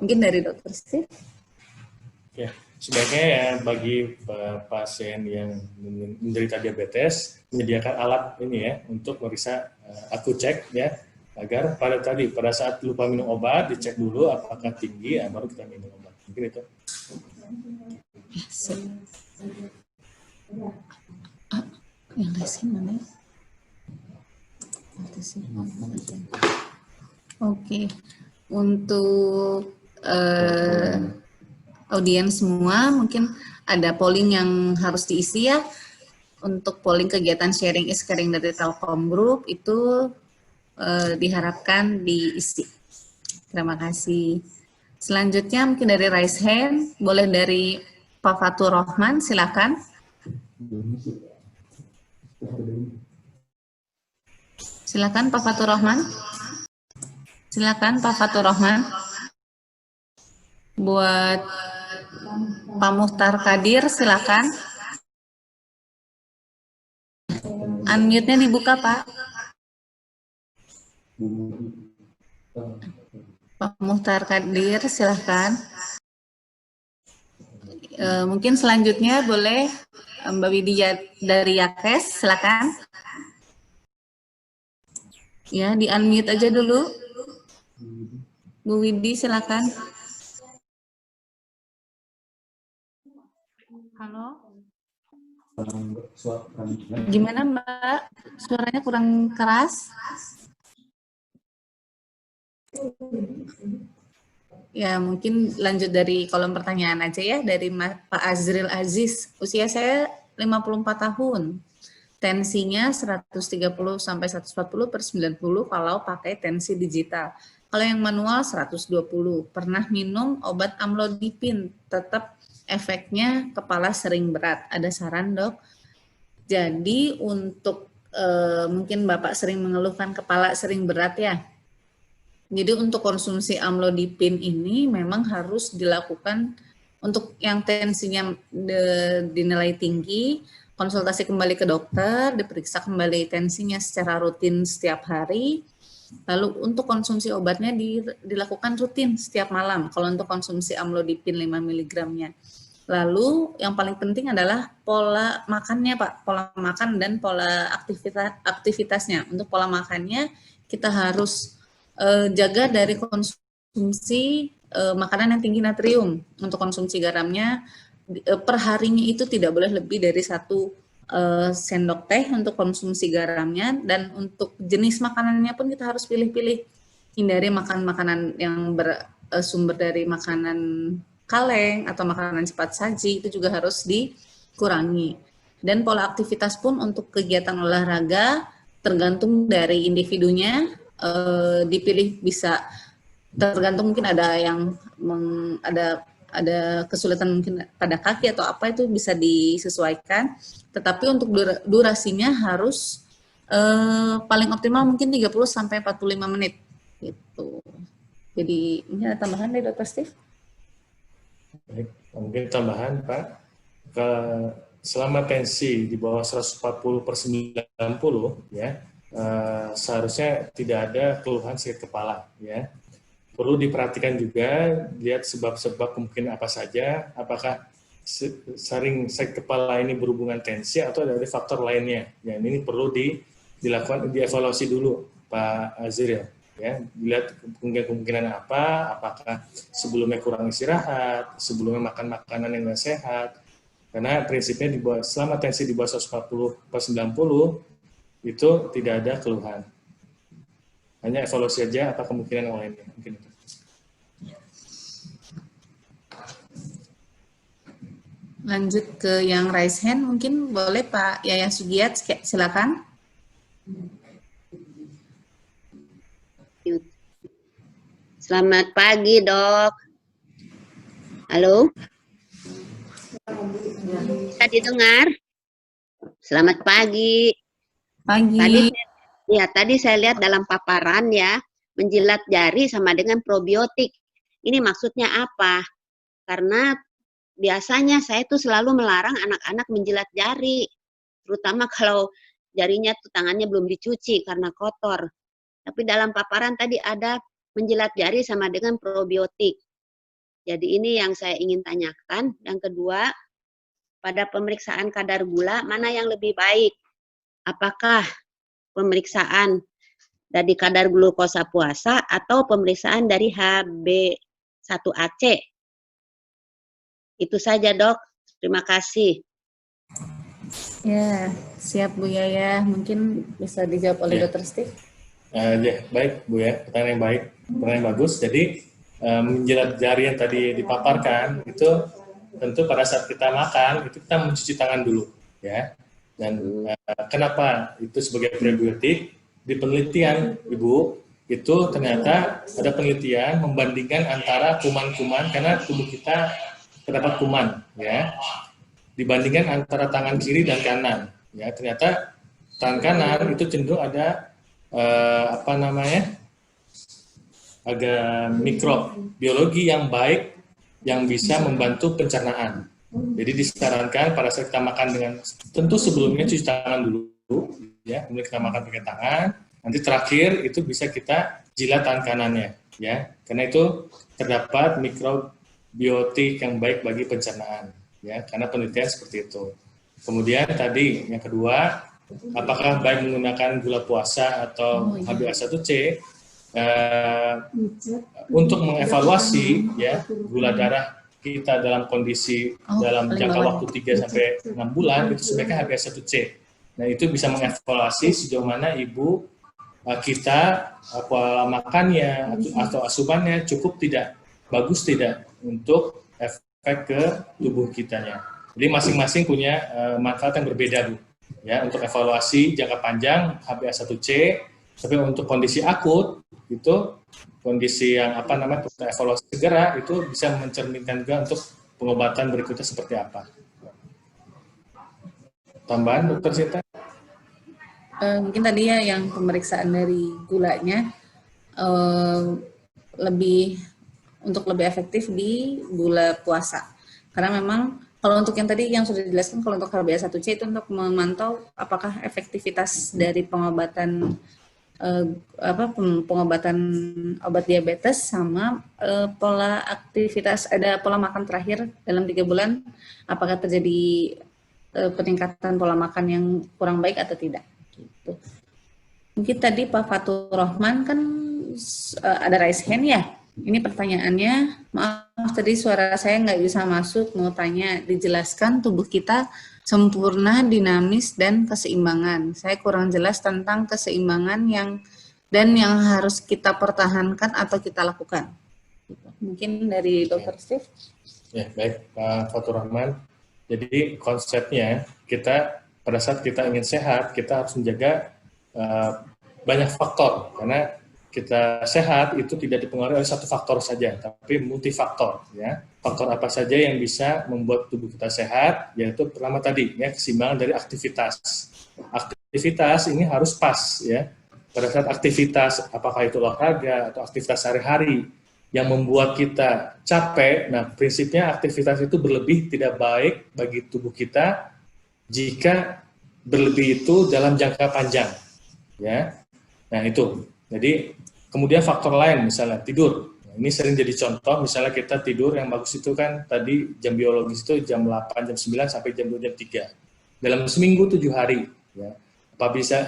Mungkin dari Dokter Steve. Ya. Sebaiknya ya bagi pasien yang menderita diabetes menyediakan alat ini ya untuk memeriksa aku cek ya agar pada saat lupa minum obat dicek dulu apakah tinggi ya, baru kita minum obat. Mungkin itu. Yang lain mana? Oke, untuk audiens semua, mungkin ada polling yang harus diisi ya. untuk polling kegiatan sharing is caring dari Telkom Group itu diharapkan diisi. Terima kasih. Selanjutnya mungkin dari raise hand, boleh dari Pak Fatur Rahman, silakan. Silakan Pak Fatur Rahman. Silakan Pak Fatur Rahman. Buat Pak Muhtar Kadir, silakan. Unmute-nya dibuka, Pak. Pak Muhtar Kadir, silakan. Mungkin selanjutnya boleh Mbak Widya dari Yakes, silakan. Ya, di unmute aja dulu. Bu Widi, silakan. Halo. Gimana Mbak? Suaranya kurang keras? Ya, mungkin lanjut dari kolom pertanyaan aja ya, dari Pak Azril Aziz. Usia saya 54 tahun. Tensinya 130 sampai 140 per 90 kalau pakai tensi digital. Kalau yang manual 120. Pernah minum obat amlodipin, tetap efeknya kepala sering berat. Ada saran, Dok? Jadi untuk mungkin Bapak sering mengeluhkan kepala sering berat ya. Jadi untuk konsumsi amlodipin ini memang harus dilakukan untuk yang tensinya dinilai tinggi, konsultasi kembali ke dokter, diperiksa kembali tensinya secara rutin setiap hari. Lalu untuk konsumsi obatnya dilakukan rutin setiap malam kalau untuk konsumsi amlodipin 5 mg-nya. Lalu yang paling penting adalah pola makannya Pak, pola makan dan pola aktivitasnya. Untuk pola makannya kita harus jaga dari konsumsi makanan yang tinggi natrium. Untuk konsumsi garamnya per harinya itu tidak boleh lebih dari 1 sendok teh untuk konsumsi garamnya, dan untuk jenis makanannya pun kita harus pilih-pilih. Hindari makan makanan yang bersumber dari makanan kaleng atau makanan cepat saji, itu juga harus dikurangi. Dan pola aktivitas pun untuk kegiatan olahraga tergantung dari individunya, dipilih bisa tergantung, mungkin ada yang ada kesulitan mungkin pada kaki atau apa, itu bisa disesuaikan. Tetapi untuk durasinya harus paling optimal mungkin 30 sampai 45 menit gitu. Jadi ini ada tambahan dari Dr. Steve? Baik, mungkin tambahan Pak, selama tensi di bawah 140 per 90 ya, seharusnya tidak ada keluhan sakit kepala ya. Perlu diperhatikan juga, lihat sebab-sebab kemungkinan apa saja, apakah sering sakit kepala ini berhubungan tensi atau dari faktor lainnya. Ya, ini perlu dilakukan, dievaluasi dulu Pak Azril ya, dilihat kemungkinan apa, apakah sebelumnya kurang istirahat, sebelumnya makan makanan yang nggak sehat. Karena prinsipnya selama tensi di bawah 140 per 90 itu tidak ada keluhan. Hanya evaluasi saja apa kemungkinan yang lainnya. Mungkin itu. Lanjut ke yang raise hand, mungkin boleh Pak Yaya Sugiat, silakan. Selamat pagi, Dok. Halo? Bisa didengar? Selamat pagi. Pagi. Tadi saya lihat dalam paparan ya, menjilat jari sama dengan probiotik. Ini maksudnya apa? Karena biasanya saya tuh selalu melarang anak-anak menjilat jari, terutama kalau jarinya tuh tangannya belum dicuci karena kotor. Tapi dalam paparan tadi ada menjilat jari sama dengan probiotik. Jadi ini yang saya ingin tanyakan. Yang kedua, pada pemeriksaan kadar gula, mana yang lebih baik? Apakah pemeriksaan dari kadar glukosa puasa atau pemeriksaan dari HB1AC? Itu saja, Dok. Terima kasih. Ya, siap Bu Yaya. Mungkin bisa dijawab oleh Dr. Steve. Ya, baik Bu ya, pertanyaan yang baik, pertanyaan yang bagus. Jadi menjilat jari yang tadi dipaparkan itu tentu pada saat kita makan itu kita mencuci tangan dulu ya. Dan kenapa itu sebagai prebiotik? Di penelitian, Ibu, itu ternyata ada penelitian membandingkan antara kuman-kuman, karena tubuh kita terdapat kuman, ya, dibandingkan antara tangan kiri dan kanan, ya, ternyata tangan kanan itu cenderung ada agak mikrobiologi yang baik yang bisa membantu pencernaan. Jadi disarankan pada saat kita makan dengan, tentu sebelumnya cuci tangan dulu, ya, kemudian kita makan pakai tangan. Nanti terakhir itu bisa kita jilat tangan kanannya, ya, karena itu terdapat mikrobiotik yang baik bagi pencernaan, ya, karena penelitian seperti itu. Kemudian tadi yang kedua, apakah baik menggunakan gula puasa atau HbA1c? Untuk mengevaluasi, ya, gula darah kita dalam kondisi dalam jangka waktu 3 sampai 6 bulan itu sebaiknya HbA1c. Nah, itu bisa mengevaluasi sejauh mana ibu kita pola makannya atau asupannya cukup tidak, bagus tidak untuk efek ke tubuh kitanya. Jadi masing-masing punya manfaat yang berbeda, Bu. Ya, untuk evaluasi jangka panjang HbA1c, tapi untuk kondisi akut itu kondisi yang kita evaluasi segera itu bisa mencerminkan juga untuk pengobatan berikutnya seperti apa. Tambahan, Dokter Sinta? Mungkin tadi ya yang pemeriksaan dari gulanya untuk lebih efektif di gula puasa. Karena memang kalau untuk yang tadi yang sudah dijelaskan, kalau untuk HbA1c itu untuk memantau apakah efektivitas dari pengobatan pengobatan obat diabetes sama pola aktivitas, ada pola makan terakhir dalam 3 bulan, apakah terjadi peningkatan pola makan yang kurang baik atau tidak. Gitu. Mungkin tadi Pak Fatur Rahman kan ada raise hand ya. Ini pertanyaannya, maaf tadi suara saya nggak bisa masuk, mau tanya, dijelaskan tubuh kita sempurna, dinamis, dan keseimbangan. Saya kurang jelas tentang keseimbangan yang harus kita pertahankan atau kita lakukan. Mungkin dari Dr. Steve. Ya, baik Pak Fatur Rahman. Jadi konsepnya kita pada saat kita ingin sehat, kita harus menjaga banyak faktor, karena kita sehat itu tidak dipengaruhi oleh satu faktor saja, tapi multifaktor, ya. Faktor apa saja yang bisa membuat tubuh kita sehat, yaitu pertama tadi, ya, keseimbangan dari aktivitas. Aktivitas ini harus pas, ya. Pada saat aktivitas, apakah itu olahraga atau aktivitas sehari-hari yang membuat kita capek, nah prinsipnya aktivitas itu berlebih tidak baik bagi tubuh kita jika berlebih itu dalam jangka panjang, ya. Nah itu. Jadi kemudian faktor lain misalnya tidur. Ini sering jadi contoh, misalnya kita tidur yang bagus itu kan tadi jam biologis itu jam 8, jam 9 sampai jam 2, jam 3. Dalam seminggu 7 hari. Ya.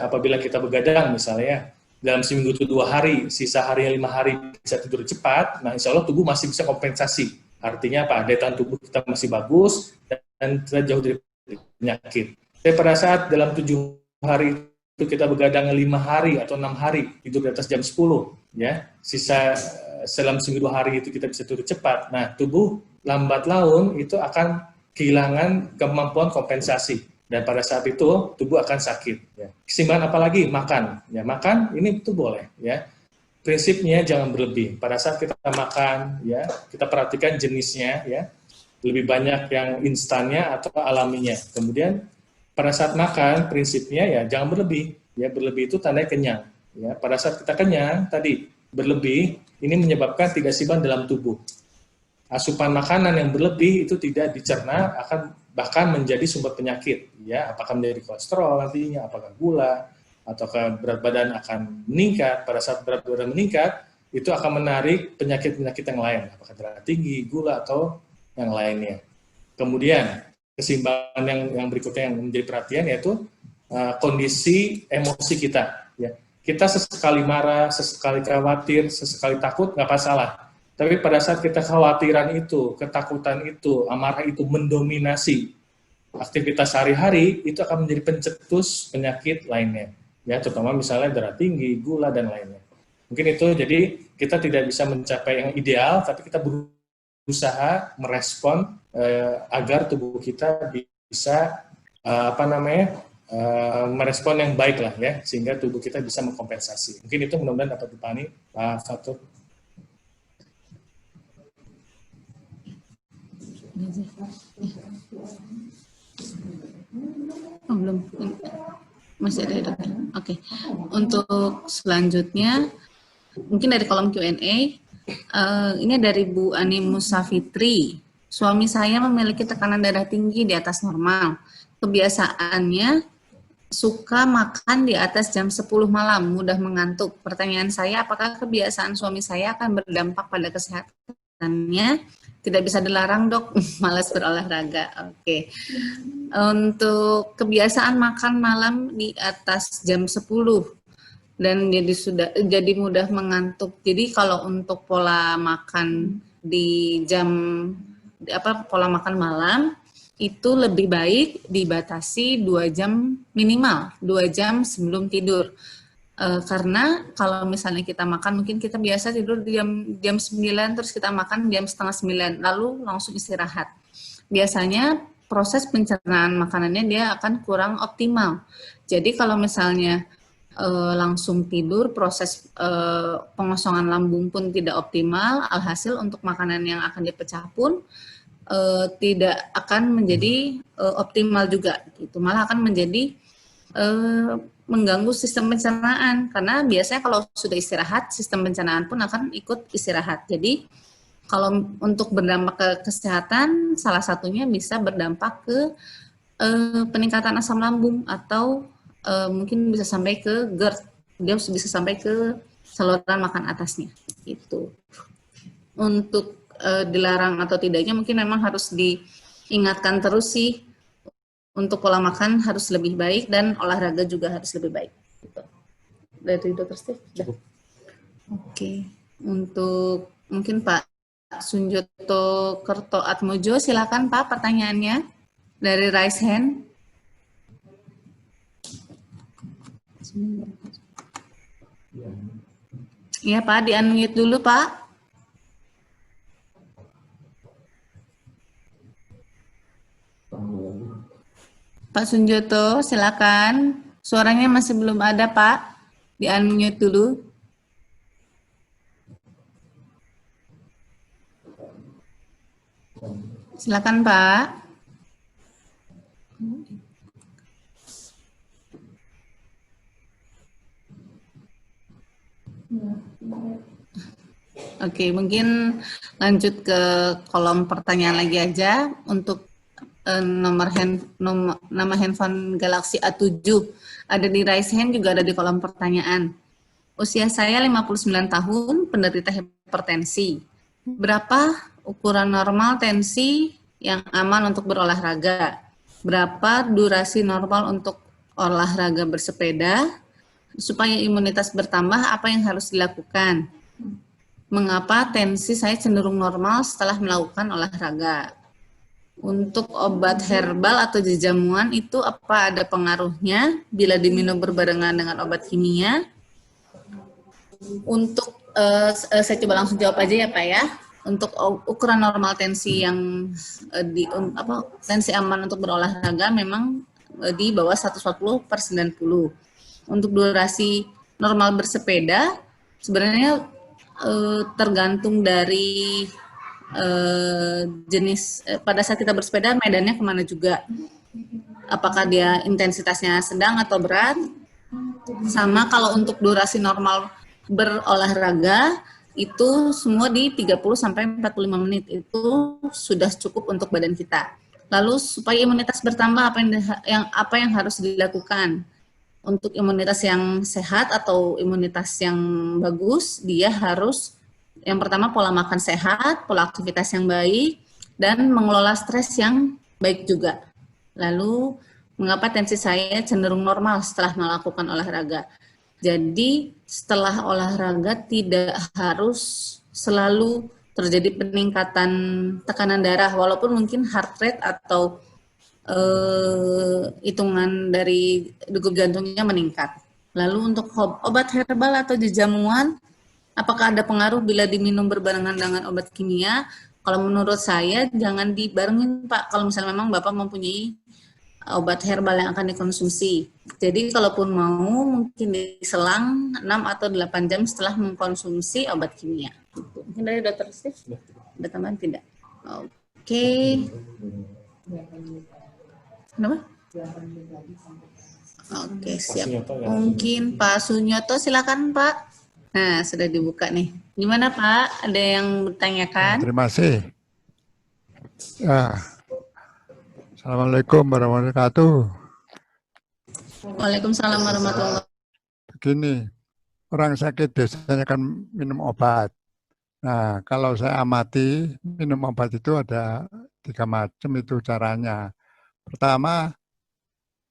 Apabila kita begadang misalnya, dalam seminggu itu 2 hari, sisa harinya 5 hari bisa tidur cepat, nah insya Allah tubuh masih bisa kompensasi. Artinya apa? Daya tahan tubuh kita masih bagus dan kita jauh dari penyakit. Tapi pada saat dalam 7 hari itu kita begadang 5 hari atau 6 hari, tidur di atas jam 10, ya, sisa dalam seminggu 2 hari itu kita bisa tidur cepat. Nah, tubuh lambat laun itu akan kehilangan kemampuan kompensasi, dan pada saat itu tubuh akan sakit. Ya. Keseimbangan apalagi makan, ya, makan ini itu boleh, ya. Prinsipnya jangan berlebih. Pada saat kita makan, ya, kita perhatikan jenisnya, ya, lebih banyak yang instannya atau alaminya. Kemudian pada saat makan, prinsipnya ya jangan berlebih. Ya, berlebih itu tandanya kenyang. Ya, pada saat kita kenyang, tadi berlebih, ini menyebabkan tidak seimbang dalam tubuh. Asupan makanan yang berlebih itu tidak dicerna, akan bahkan menjadi sumber penyakit. Ya, apakah menjadi kolesterol nantinya, apakah gula, ataukah berat badan akan meningkat. Pada saat berat badan meningkat, itu akan menarik penyakit-penyakit yang lain, apakah darah tinggi, gula, atau yang lainnya. Kemudian, keseimbangan yang berikutnya yang menjadi perhatian yaitu kondisi emosi kita. Ya. Kita sesekali marah, sesekali khawatir, sesekali takut, nggak masalah. Tapi pada saat kita khawatiran itu, ketakutan itu, amarah itu mendominasi aktivitas sehari-hari, itu akan menjadi pencetus penyakit lainnya. Ya, terutama misalnya darah tinggi, gula, dan lainnya. Mungkin itu, jadi kita tidak bisa mencapai yang ideal, tapi kita berusaha merespon agar tubuh kita bisa merespon yang baik lah ya, sehingga tubuh kita bisa mengkompensasi. Mungkin itu mudah-mudahan dapat dipahami Pak Fatur. Oh, belum. Masih ada. Oke. Untuk selanjutnya, mungkin dari kolom Q&A, ini dari Bu Ani Musafitri. Suami saya memiliki tekanan darah tinggi di atas normal. Kebiasaannya suka makan di atas jam 10 malam, mudah mengantuk. Pertanyaan saya, apakah kebiasaan suami saya akan berdampak pada kesehatannya? Tidak bisa dilarang, Dok. Malas berolahraga. Oke. Untuk kebiasaan makan malam di atas jam 10 dan jadi mudah mengantuk. Jadi kalau untuk pola makan di pola makan malam itu lebih baik dibatasi 2 jam minimal, 2 jam sebelum tidur. Karena kalau misalnya kita makan, mungkin kita biasa tidur di jam 9, terus kita makan jam setengah 9, lalu langsung istirahat. Biasanya proses pencernaan makanannya dia akan kurang optimal. Jadi kalau misalnya langsung tidur, proses pengosongan lambung pun tidak optimal, alhasil untuk makanan yang akan dipecah pun tidak akan menjadi optimal juga, gitu. Malah akan menjadi mengganggu sistem pencernaan, karena biasanya kalau sudah istirahat, sistem pencernaan pun akan ikut istirahat. Jadi kalau untuk berdampak ke kesehatan, salah satunya bisa berdampak ke peningkatan asam lambung atau mungkin bisa sampai ke GERD, dia bisa sampai ke saluran makan atasnya. Itu untuk dilarang atau tidaknya mungkin memang harus diingatkan terus sih, untuk pola makan harus lebih baik dan olahraga juga harus lebih baik. Gitu. Dari Dr. Steve. Oke. Untuk mungkin Pak Sunjoto Kerto Atmojo, silakan Pak pertanyaannya dari raise hand. Iya Pak, di-unmute dulu Pak. Pak Sunjoto, silakan. Suaranya masih belum ada Pak, di-unmute dulu. Silakan Pak. Oke, mungkin lanjut ke kolom pertanyaan lagi aja. Untuk nama handphone Galaxy A7 ada di raise hand, juga ada di kolom pertanyaan. Usia saya 59 tahun, penderita hipertensi. Berapa ukuran normal tensi yang aman untuk berolahraga? Berapa durasi normal untuk olahraga bersepeda? Supaya imunitas bertambah, apa yang harus dilakukan? Mengapa tensi saya cenderung normal setelah melakukan olahraga? Untuk obat herbal atau jamuan itu apa ada pengaruhnya bila diminum berbarengan dengan obat kimia? Untuk saya coba langsung jawab aja ya Pak ya. Untuk ukuran normal tensi yang tensi aman untuk berolahraga memang di bawah 140/90. Untuk durasi normal bersepeda sebenarnya tergantung dari jenis, pada saat kita bersepeda medannya kemana juga, apakah dia intensitasnya sedang atau berat. Sama kalau untuk durasi normal berolahraga itu semua di 30-45 menit itu sudah cukup untuk badan kita. Lalu supaya imunitas bertambah, apa yang harus dilakukan? Untuk imunitas yang sehat atau imunitas yang bagus, dia harus yang pertama pola makan sehat, pola aktivitas yang baik, dan mengelola stres yang baik juga. Lalu, mengapa tensi saya cenderung normal setelah melakukan olahraga? Jadi, setelah olahraga tidak harus selalu terjadi peningkatan tekanan darah, walaupun mungkin heart rate atau hitungan dari degup jantungnya meningkat. Lalu untuk obat herbal atau jamuan, apakah ada pengaruh bila diminum berbarengan dengan obat kimia? Kalau menurut saya jangan dibarengin Pak. Kalau misalnya memang Bapak mempunyai obat herbal yang akan dikonsumsi. Jadi kalaupun mau mungkin diselang 6 atau 8 jam setelah mengkonsumsi obat kimia. Mungkin dari Dokter Steve ada tambahan tidak? Oke. Kenapa? Oke, siap. Mungkin Pak Sunyoto, silakan Pak. Nah, sudah dibuka nih. Gimana Pak? Ada yang bertanyakan? Terima kasih. Ya. Assalamualaikum warahmatullahi wabarakatuh. Waalaikumsalam warahmatullahi wabarakatuh. Begini, orang sakit biasanya kan minum obat. Nah, kalau saya amati, minum obat itu ada 3 macam itu caranya. Pertama,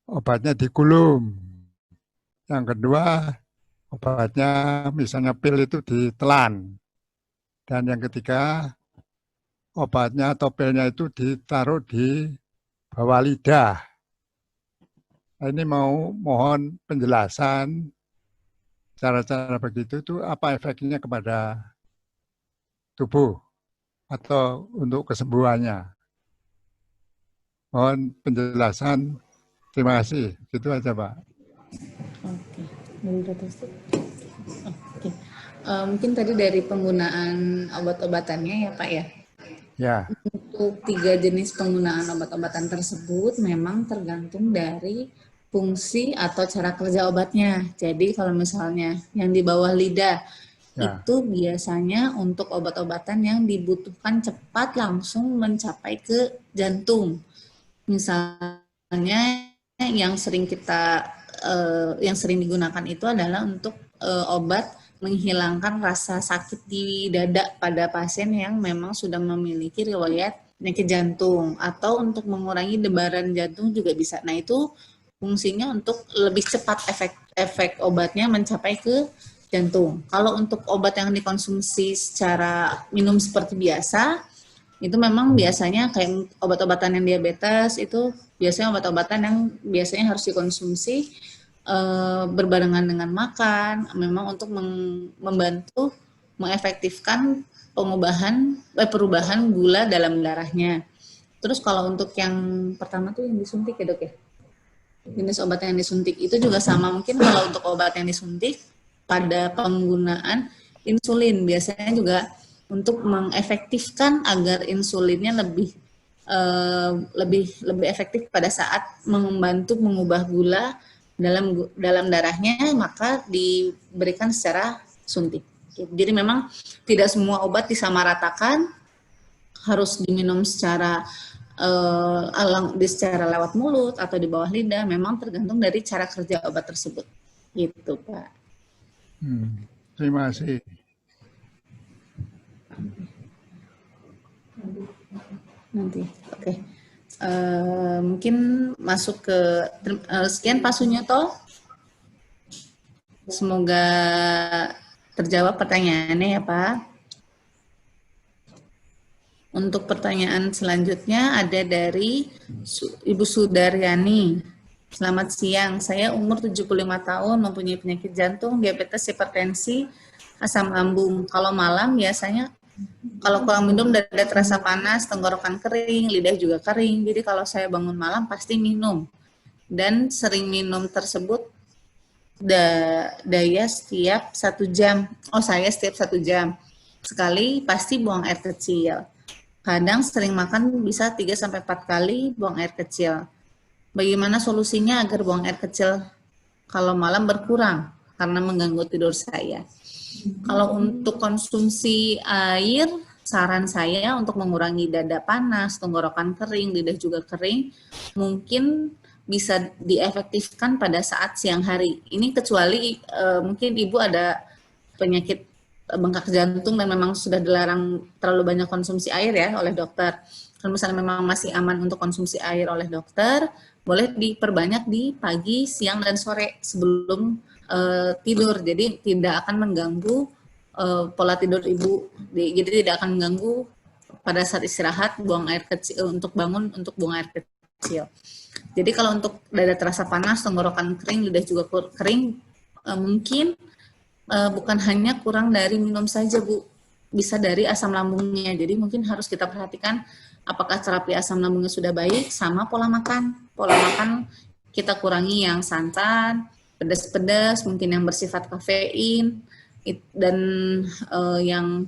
obatnya digulung. Yang kedua, obatnya misalnya pil itu ditelan. Dan yang ketiga, obatnya atau pilnya itu ditaruh di bawah lidah. Nah, ini mohon penjelasan cara-cara begitu itu apa efeknya kepada tubuh atau untuk kesembuhannya. Mohon penjelasan. Terima kasih. Itu aja, Pak. Oke. Mungkin tadi dari penggunaan obat-obatannya ya Pak ya. Ya. Untuk 3 jenis penggunaan obat-obatan tersebut memang tergantung dari fungsi atau cara kerja obatnya. Jadi kalau misalnya yang di bawah lidah itu biasanya untuk obat-obatan yang dibutuhkan cepat langsung mencapai ke jantung. Misalnya yang sering digunakan itu adalah untuk obat menghilangkan rasa sakit di dada pada pasien yang memang sudah memiliki riwayat penyakit jantung, atau untuk mengurangi debaran jantung juga bisa. Nah, itu fungsinya untuk lebih cepat efek obatnya mencapai ke jantung. Kalau untuk obat yang dikonsumsi secara minum seperti biasa, itu memang biasanya kayak obat-obatan yang diabetes, itu biasanya obat-obatan yang biasanya harus dikonsumsi berbarengan dengan makan, memang untuk membantu mengefektifkan perubahan gula dalam darahnya. Terus kalau untuk yang pertama tuh yang disuntik ya Dok ya? Jenis obat yang disuntik itu juga sama, mungkin kalau untuk obat yang disuntik pada penggunaan insulin biasanya juga untuk mengefektifkan agar insulinnya lebih efektif pada saat membantu mengubah gula dalam darahnya, maka diberikan secara suntik. Jadi memang tidak semua obat disamaratakan harus diminum secara lewat mulut atau di bawah lidah, memang tergantung dari cara kerja obat tersebut. Gitu, Pak. Terima kasih. Nanti, oke. Mungkin masuk ke sekian Pak Sunyoto. Semoga terjawab pertanyaannya ya Pak. Untuk pertanyaan selanjutnya ada dari Ibu Sudaryani. Selamat siang, saya umur 75 tahun, mempunyai penyakit jantung, diabetes, hipertensi, asam lambung. Kalau malam biasanya kalau kurang minum dada terasa panas, tenggorokan kering, lidah juga kering. Jadi kalau saya bangun malam pasti minum. Dan sering minum tersebut saya setiap 1 jam. Sekali pasti buang air kecil. Kadang sering makan bisa 3-4 kali buang air kecil. Bagaimana solusinya agar buang air kecil kalau malam berkurang karena mengganggu tidur saya? Kalau untuk konsumsi air, saran saya untuk mengurangi dada panas, tenggorokan kering, lidah juga kering, mungkin bisa diefektifkan pada saat siang hari. Ini kecuali mungkin Ibu ada penyakit bengkak jantung dan memang sudah dilarang terlalu banyak konsumsi air ya oleh dokter. Kalau misalnya memang masih aman untuk konsumsi air oleh dokter, boleh diperbanyak di pagi, siang, dan sore sebelum tidur. Jadi tidak akan mengganggu pola tidur Ibu. Jadi tidak akan mengganggu pada saat istirahat buang air kecil untuk bangun untuk buang air kecil. Jadi kalau untuk dada terasa panas, tenggorokan kering, lidah juga kering, mungkin bukan hanya kurang dari minum saja Bu, bisa dari asam lambungnya. Jadi mungkin harus kita perhatikan apakah terapi asam lambungnya sudah baik sama pola makan. pola makan kita kurangi yang santan, pedas-pedas, mungkin yang bersifat kafein, dan yang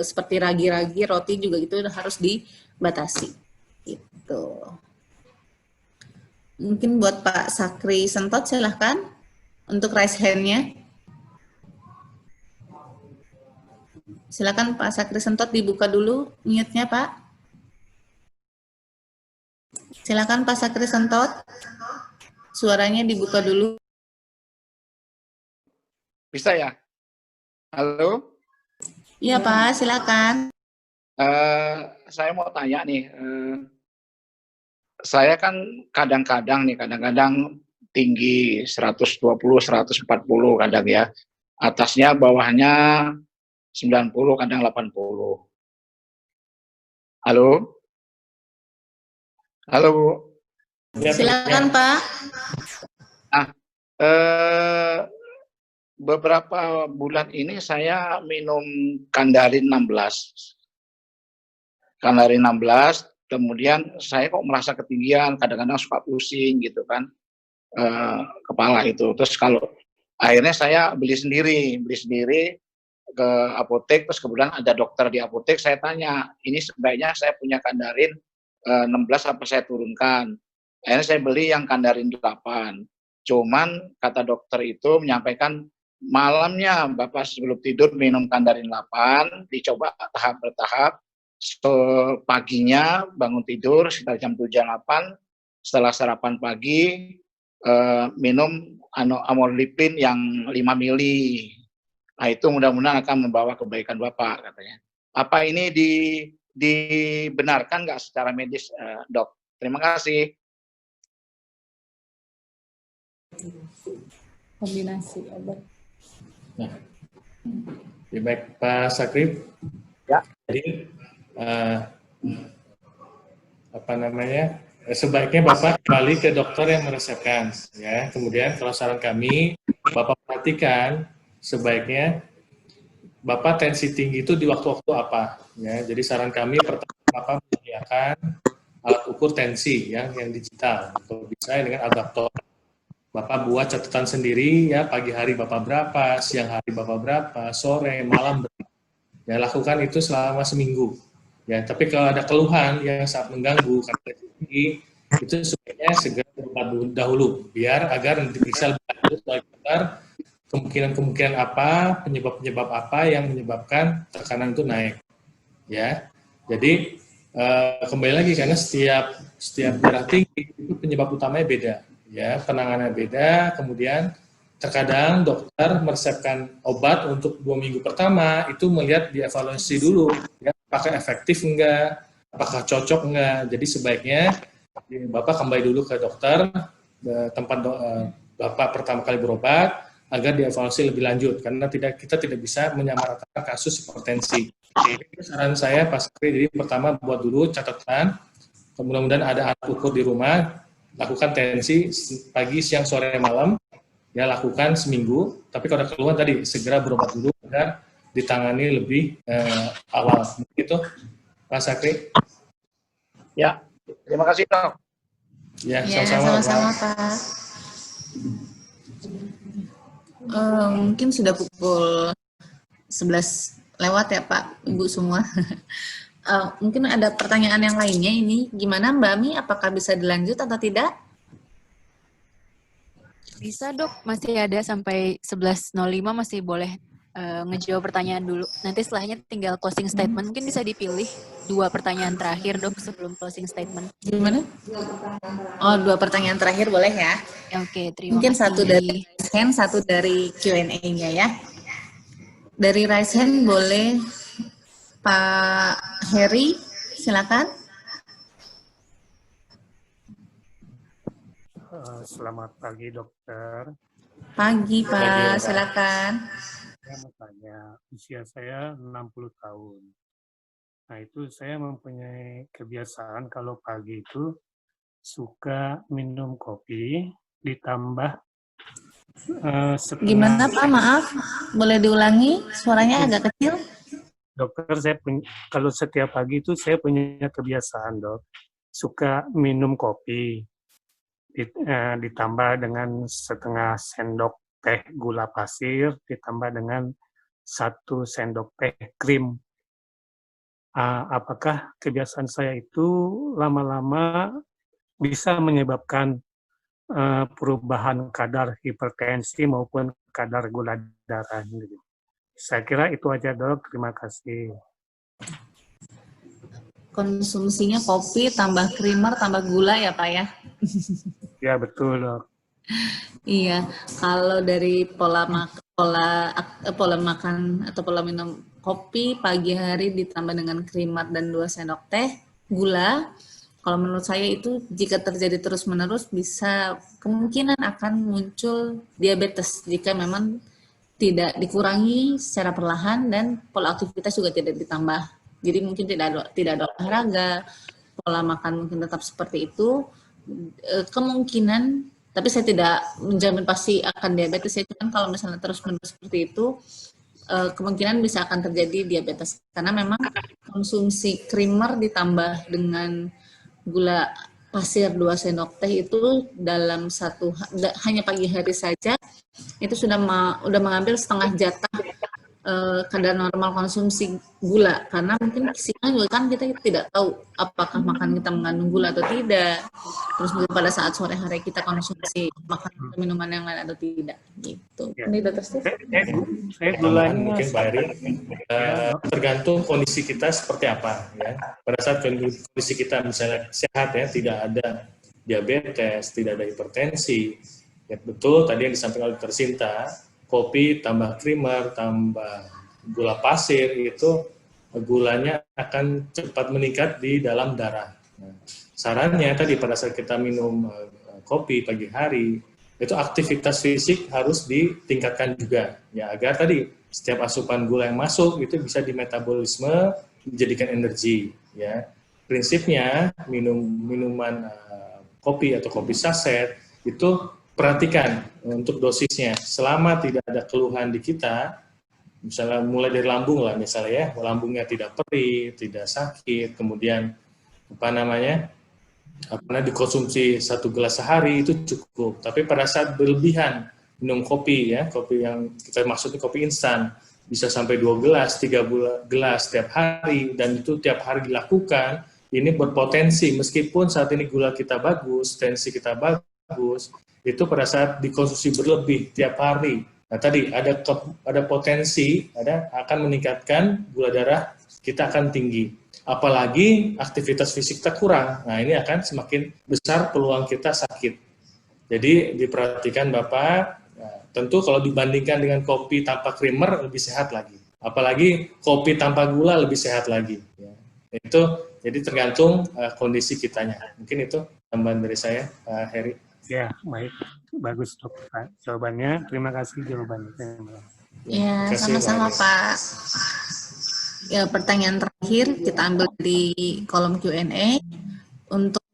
seperti ragi-ragi, roti juga itu harus dibatasi. Gitu. Mungkin buat Pak Sakri Sentot, silahkan untuk raise hand-nya. Silakan Pak Sakri Sentot dibuka dulu mute-nya, Pak. Silakan Pak Sakri Sentot. Suaranya dibuka dulu. Bisa ya? Halo? Iya Pak, silakan. Saya mau tanya nih. Saya kan kadang-kadang tinggi 120, 140 kadang ya. Atasnya, bawahnya 90, kadang 80. Halo? Halo, Bu? Silakan Pak. Beberapa bulan ini saya minum Kandarin 16. Kandarin 16, kemudian saya kok merasa ketinggian, kadang-kadang suka pusing gitu kan, kepala itu. Terus kalau akhirnya saya beli sendiri ke apotek, terus kemudian ada dokter di apotek, saya tanya, ini sebaiknya saya punya Kandarin 16 apa saya turunkan. Akhirnya saya beli yang Kandarin 8. Cuman kata dokter itu menyampaikan malamnya Bapak sebelum tidur minum Kandarin 8, dicoba tahap bertahap. Paginya bangun tidur sekitar jam 7-8, setelah sarapan pagi minum amlodipin yang 5 mili. Nah, itu mudah-mudahan akan membawa kebaikan Bapak katanya. Apa ini dibenarkan nggak secara medis, Dok? Terima kasih. Kombinasi obat. Nah, baik Pak Sakri. Ya. Jadi sebaiknya Bapak kembali ke dokter yang meresepkan, ya. Kemudian kalau saran kami, Bapak perhatikan sebaiknya Bapak tensi tinggi itu di waktu-waktu apa, ya. Jadi saran kami pertama Bapak menyediakan alat ukur tensi yang digital, atau bisa dengan adaptor. Bapak buat catatan sendiri, ya, pagi hari Bapak berapa, siang hari Bapak berapa, sore, malam berapa. Ya, lakukan itu selama seminggu. Ya, tapi kalau ada keluhan yang sangat mengganggu karena tinggi, itu sebaiknya segera berobat dahulu, biar agar nanti bisa lebih lanjut oleh dokter kemungkinan apa, penyebab apa yang menyebabkan tekanan itu naik. Ya, jadi kembali lagi karena setiap darah tinggi itu penyebab utamanya beda. Ya, penanganannya beda, kemudian terkadang dokter meresepkan obat untuk 2 minggu pertama, itu melihat dievaluasi dulu, ya, apakah efektif enggak, apakah cocok enggak. Jadi sebaiknya Bapak kembali dulu ke dokter, tempat Bapak pertama kali berobat, agar dievaluasi lebih lanjut, karena kita tidak bisa menyamaratakan kasus hipertensi. Jadi saran saya Pak Sakri, jadi pertama buat dulu catatan, mudah-mudahan ada alat ukur di rumah, lakukan tensi pagi, siang, sore, malam, ya, lakukan seminggu. Tapi kalau ada keluhan tadi segera berobat dulu agar ditangani lebih awal. Begitu, Pak Sakri. Ya, terima kasih Dok. Ya, sama-sama Pak. Mungkin sudah pukul 11 lewat ya Pak, Ibu semua. Mungkin ada pertanyaan yang lainnya ini. Gimana Mbak Mi, apakah bisa dilanjut atau tidak? Bisa Dok, masih ada sampai 11.05 masih boleh ngejawab pertanyaan dulu. Nanti setelahnya tinggal closing statement. Mungkin bisa dipilih 2 pertanyaan terakhir Dok sebelum closing statement. Gimana? Oh, 2 pertanyaan terakhir boleh ya? Oke, terima Mungkin kasih. Satu dari raise hand, satu dari Q&A-nya ya. Dari raise hand boleh Pak Heri, silakan. Selamat pagi dokter. Pagi Pak, silakan. Saya mau tanya, usia saya 60 tahun. Nah itu saya mempunyai kebiasaan kalau pagi itu suka minum kopi ditambah setengah. Gimana Pak, maaf, boleh diulangi, suaranya agak kecil. Dokter, kalau setiap pagi itu saya punya kebiasaan dok, suka minum kopi, ditambah dengan setengah sendok teh gula pasir, ditambah dengan 1 sendok teh krim. Apakah kebiasaan saya itu lama-lama bisa menyebabkan perubahan kadar hipertensi maupun kadar gula darah? Saya kira itu aja, Dok. Terima kasih. Konsumsinya kopi tambah creamer tambah gula ya Pak ya? Ya betul, Dok. Iya, kalau dari pola makan atau pola minum kopi pagi hari ditambah dengan creamer dan 2 sendok teh gula, kalau menurut saya itu jika terjadi terus-menerus bisa kemungkinan akan muncul diabetes jika memang tidak dikurangi secara perlahan dan pola aktivitas juga tidak ditambah. Jadi mungkin tidak ada olahraga, pola makan mungkin tetap seperti itu, kemungkinan, tapi saya tidak menjamin pasti akan diabetes ya, cuman kalau misalnya terus-menerus seperti itu, kemungkinan bisa akan terjadi diabetes, karena memang konsumsi creamer ditambah dengan gula pasir 2 sendok teh itu dalam hanya pagi hari saja, itu sudah mengambil setengah jatah kadar normal konsumsi gula, karena mungkin siang juga kan kita tidak tahu apakah makan kita mengandung gula atau tidak, terus mungkin pada saat sore hari kita konsumsi makanan atau minuman yang lain atau tidak gitu. Ini Dr. Steve? Saya gulanya mungkin Pak Eri, tergantung kondisi kita seperti apa ya. Pada saat kondisi kita misalnya sehat ya, tidak ada diabetes, tidak ada hipertensi, ya betul tadi yang disampaikan oleh Dr. Sinta, kopi tambah creamer tambah gula pasir itu gulanya akan cepat meningkat di dalam darah. Nah, sarannya tadi pada saat kita minum kopi pagi hari itu aktivitas fisik harus ditingkatkan juga ya, agar tadi setiap asupan gula yang masuk itu bisa dimetabolisme dijadikan energi ya. Prinsipnya minuman kopi atau kopi saset itu perhatikan untuk dosisnya, selama tidak ada keluhan di kita, misalnya mulai dari lambung lah misalnya ya, lambungnya tidak perih, tidak sakit, kemudian dikonsumsi 1 gelas sehari itu cukup. Tapi pada saat berlebihan minum kopi ya, kopi yang kita maksudnya kopi instan, bisa sampai 2 gelas, 3 gelas setiap hari, dan itu tiap hari dilakukan, ini berpotensi meskipun saat ini gula kita bagus, tensi kita bagus, itu pada saat dikonsumsi berlebih tiap hari. Nah tadi ada potensi akan meningkatkan gula darah kita akan tinggi. Apalagi aktivitas fisik kita kurang. Nah ini akan semakin besar peluang kita sakit. Jadi diperhatikan Bapak, tentu kalau dibandingkan dengan kopi tanpa creamer lebih sehat lagi. Apalagi kopi tanpa gula lebih sehat lagi. Ya. Itu jadi tergantung kondisi kitanya. Mungkin itu tambahan dari saya, Pak Heri. Ya, baik. Bagus, Dok. Jawabannya. Terima kasih jawabannya. Ya, sama-sama, Pak. Ya, pertanyaan terakhir kita ambil di kolom Q&A. Untuk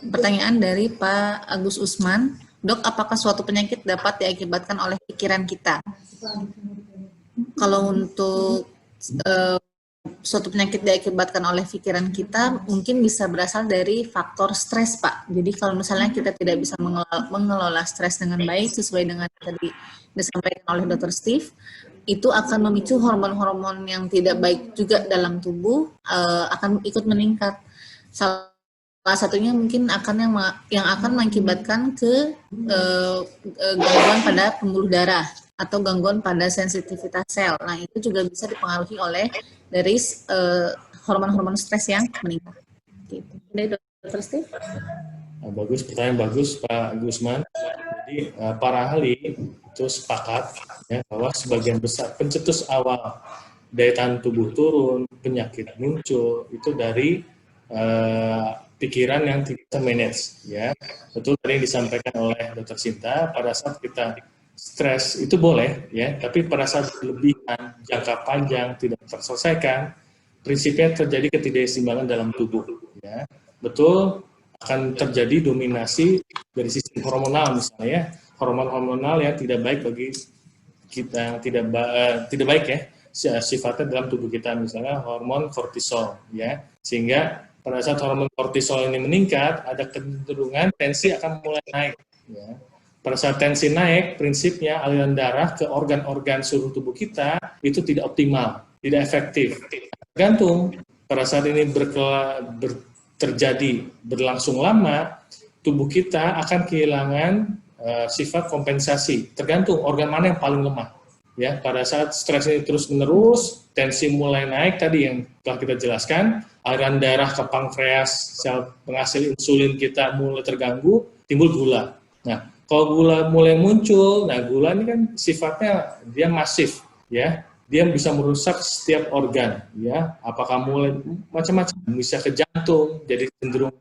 pertanyaan dari Pak Agus Usman. Dok, apakah suatu penyakit dapat diakibatkan oleh pikiran kita? Kalau untuk suatu penyakit diakibatkan oleh pikiran kita mungkin bisa berasal dari faktor stres, Pak. Jadi kalau misalnya kita tidak bisa mengelola stres dengan baik sesuai dengan tadi disampaikan oleh Dr. Steve, itu akan memicu hormon-hormon yang tidak baik juga dalam tubuh akan ikut meningkat. Salah satunya mungkin yang akan mengakibatkan ke gangguan pada pembuluh darah atau gangguan pada sensitivitas sel. Nah, itu juga bisa dipengaruhi oleh dari hormon-hormon stres yang meningkat. Gitu. Dari Dr. Steve? Bagus, pertanyaan bagus Pak Gusman. Jadi para ahli itu sepakat ya, bahwa sebagian besar pencetus awal daya tahan tubuh turun, penyakit muncul itu dari pikiran yang kita manage. Ya, betul tadi yang disampaikan oleh Dr. Sinta, pada saat kita stres itu boleh ya, tapi pada saat berlebihan, jangka panjang tidak terselesaikan, prinsipnya terjadi ketidakseimbangan dalam tubuh. Ya, betul akan terjadi dominasi dari sistem hormonal misalnya ya, hormon-hormonal yang tidak baik bagi kita, tidak baik ya sifatnya dalam tubuh kita, misalnya hormon kortisol ya, sehingga pada saat hormon kortisol ini meningkat, ada kecenderungan tensi akan mulai naik. Ya. Pada saat tensi naik, prinsipnya aliran darah ke organ-organ seluruh tubuh kita itu tidak optimal, tidak efektif. Tergantung pada saat ini terjadi berlangsung lama, tubuh kita akan kehilangan sifat kompensasi. Tergantung organ mana yang paling lemah. Ya, pada saat stres ini terus-menerus, tensi mulai naik tadi yang telah kita jelaskan, aliran darah ke pankreas, sel penghasil insulin kita mulai terganggu, timbul gula. Nah, kalau gula mulai muncul, nah gula ini kan sifatnya dia masif, ya, dia bisa merusak setiap organ, ya, apakah mulai macam-macam, bisa ke jantung, jadi cenderung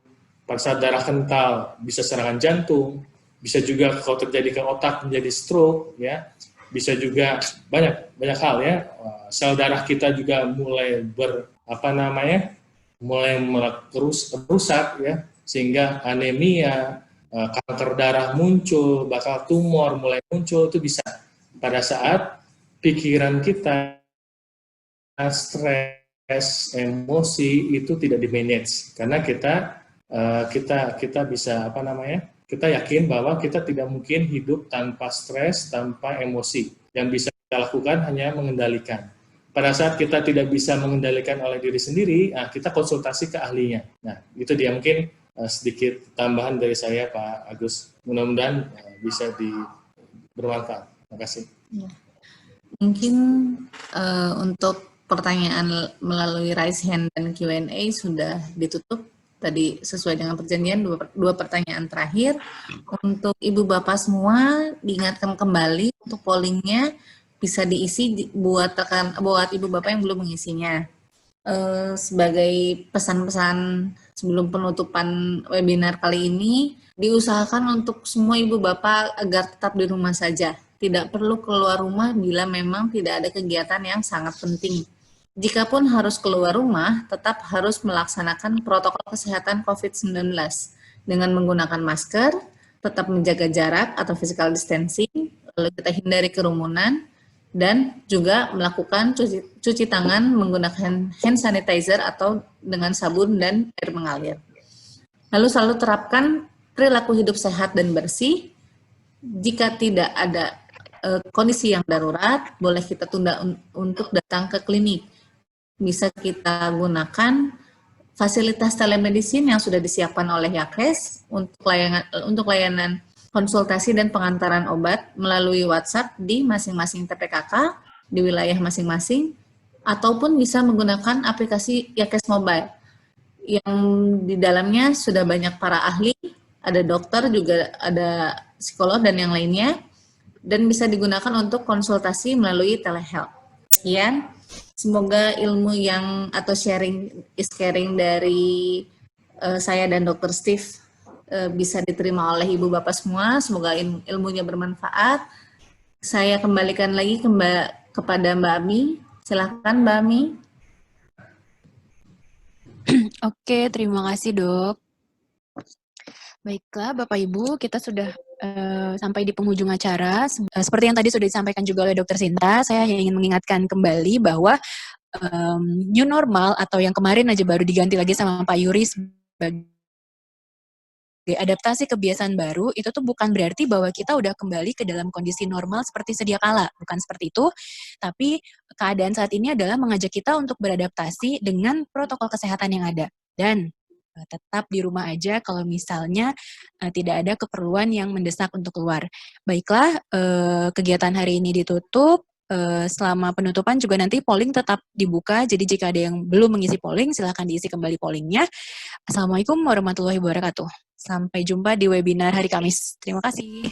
pada saat darah kental bisa serangan jantung, bisa juga kalau terjadi ke otak menjadi stroke, ya. Bisa juga banyak hal ya, sel darah kita juga mulai mulai rusak ya, sehingga anemia, kanker darah muncul, bakal tumor mulai muncul, itu bisa pada saat pikiran kita stres, emosi itu tidak di-manage, karena kita bisa kita yakin bahwa kita tidak mungkin hidup tanpa stres, tanpa emosi. Yang bisa kita lakukan hanya mengendalikan. Pada saat kita tidak bisa mengendalikan oleh diri sendiri, kita konsultasi ke ahlinya. Nah, itu dia mungkin sedikit tambahan dari saya, Pak Agus. Mudah-mudahan bisa bermanfaat. Terima kasih. Ya. Mungkin untuk pertanyaan melalui raise hand dan Q&A sudah ditutup. Tadi sesuai dengan perjanjian dua pertanyaan terakhir. Untuk Ibu Bapak semua diingatkan kembali untuk pollingnya bisa diisi buat Ibu Bapak yang belum mengisinya. Sebagai pesan-pesan sebelum penutupan webinar kali ini, diusahakan untuk semua Ibu Bapak agar tetap di rumah saja. Tidak perlu keluar rumah bila memang tidak ada kegiatan yang sangat penting. Jikapun harus keluar rumah, tetap harus melaksanakan protokol kesehatan COVID-19 dengan menggunakan masker, tetap menjaga jarak atau physical distancing, lalu kita hindari kerumunan, dan juga melakukan cuci tangan menggunakan hand sanitizer atau dengan sabun dan air mengalir. Lalu selalu terapkan perilaku hidup sehat dan bersih. Jika tidak ada kondisi yang darurat, boleh kita tunda untuk datang ke klinik. Bisa kita gunakan fasilitas telemedicine yang sudah disiapkan oleh Yakes untuk layanan konsultasi dan pengantaran obat melalui WhatsApp di masing-masing TPKK di wilayah masing-masing, ataupun bisa menggunakan aplikasi Yakes Mobile yang di dalamnya sudah banyak para ahli, ada dokter juga, ada psikolog dan yang lainnya, dan bisa digunakan untuk konsultasi melalui telehealth. Sekian. Semoga ilmu atau sharing is caring dari saya dan Dr. Steve bisa diterima oleh Ibu Bapak semua. Semoga ilmunya bermanfaat. Saya kembalikan lagi kepada Mbak Ami. Silakan Mbak Ami. Oke, terima kasih Dok. Baiklah Bapak Ibu, kita sudah sampai di penghujung acara. Seperti yang tadi sudah disampaikan juga oleh Dr. Sinta, saya hanya ingin mengingatkan kembali bahwa new normal atau yang kemarin aja baru diganti lagi sama Pak Yuri sebagai adaptasi kebiasaan baru, itu tuh bukan berarti bahwa kita udah kembali ke dalam kondisi normal seperti sedia kala, bukan seperti itu, tapi keadaan saat ini adalah mengajak kita untuk beradaptasi dengan protokol kesehatan yang ada, dan tetap di rumah aja kalau misalnya tidak ada keperluan yang mendesak untuk keluar. Baiklah, kegiatan hari ini ditutup. Selama penutupan juga nanti polling tetap dibuka, jadi jika ada yang belum mengisi polling, silahkan diisi kembali pollingnya. Assalamualaikum warahmatullahi wabarakatuh. Sampai jumpa di webinar hari Kamis. Terima kasih.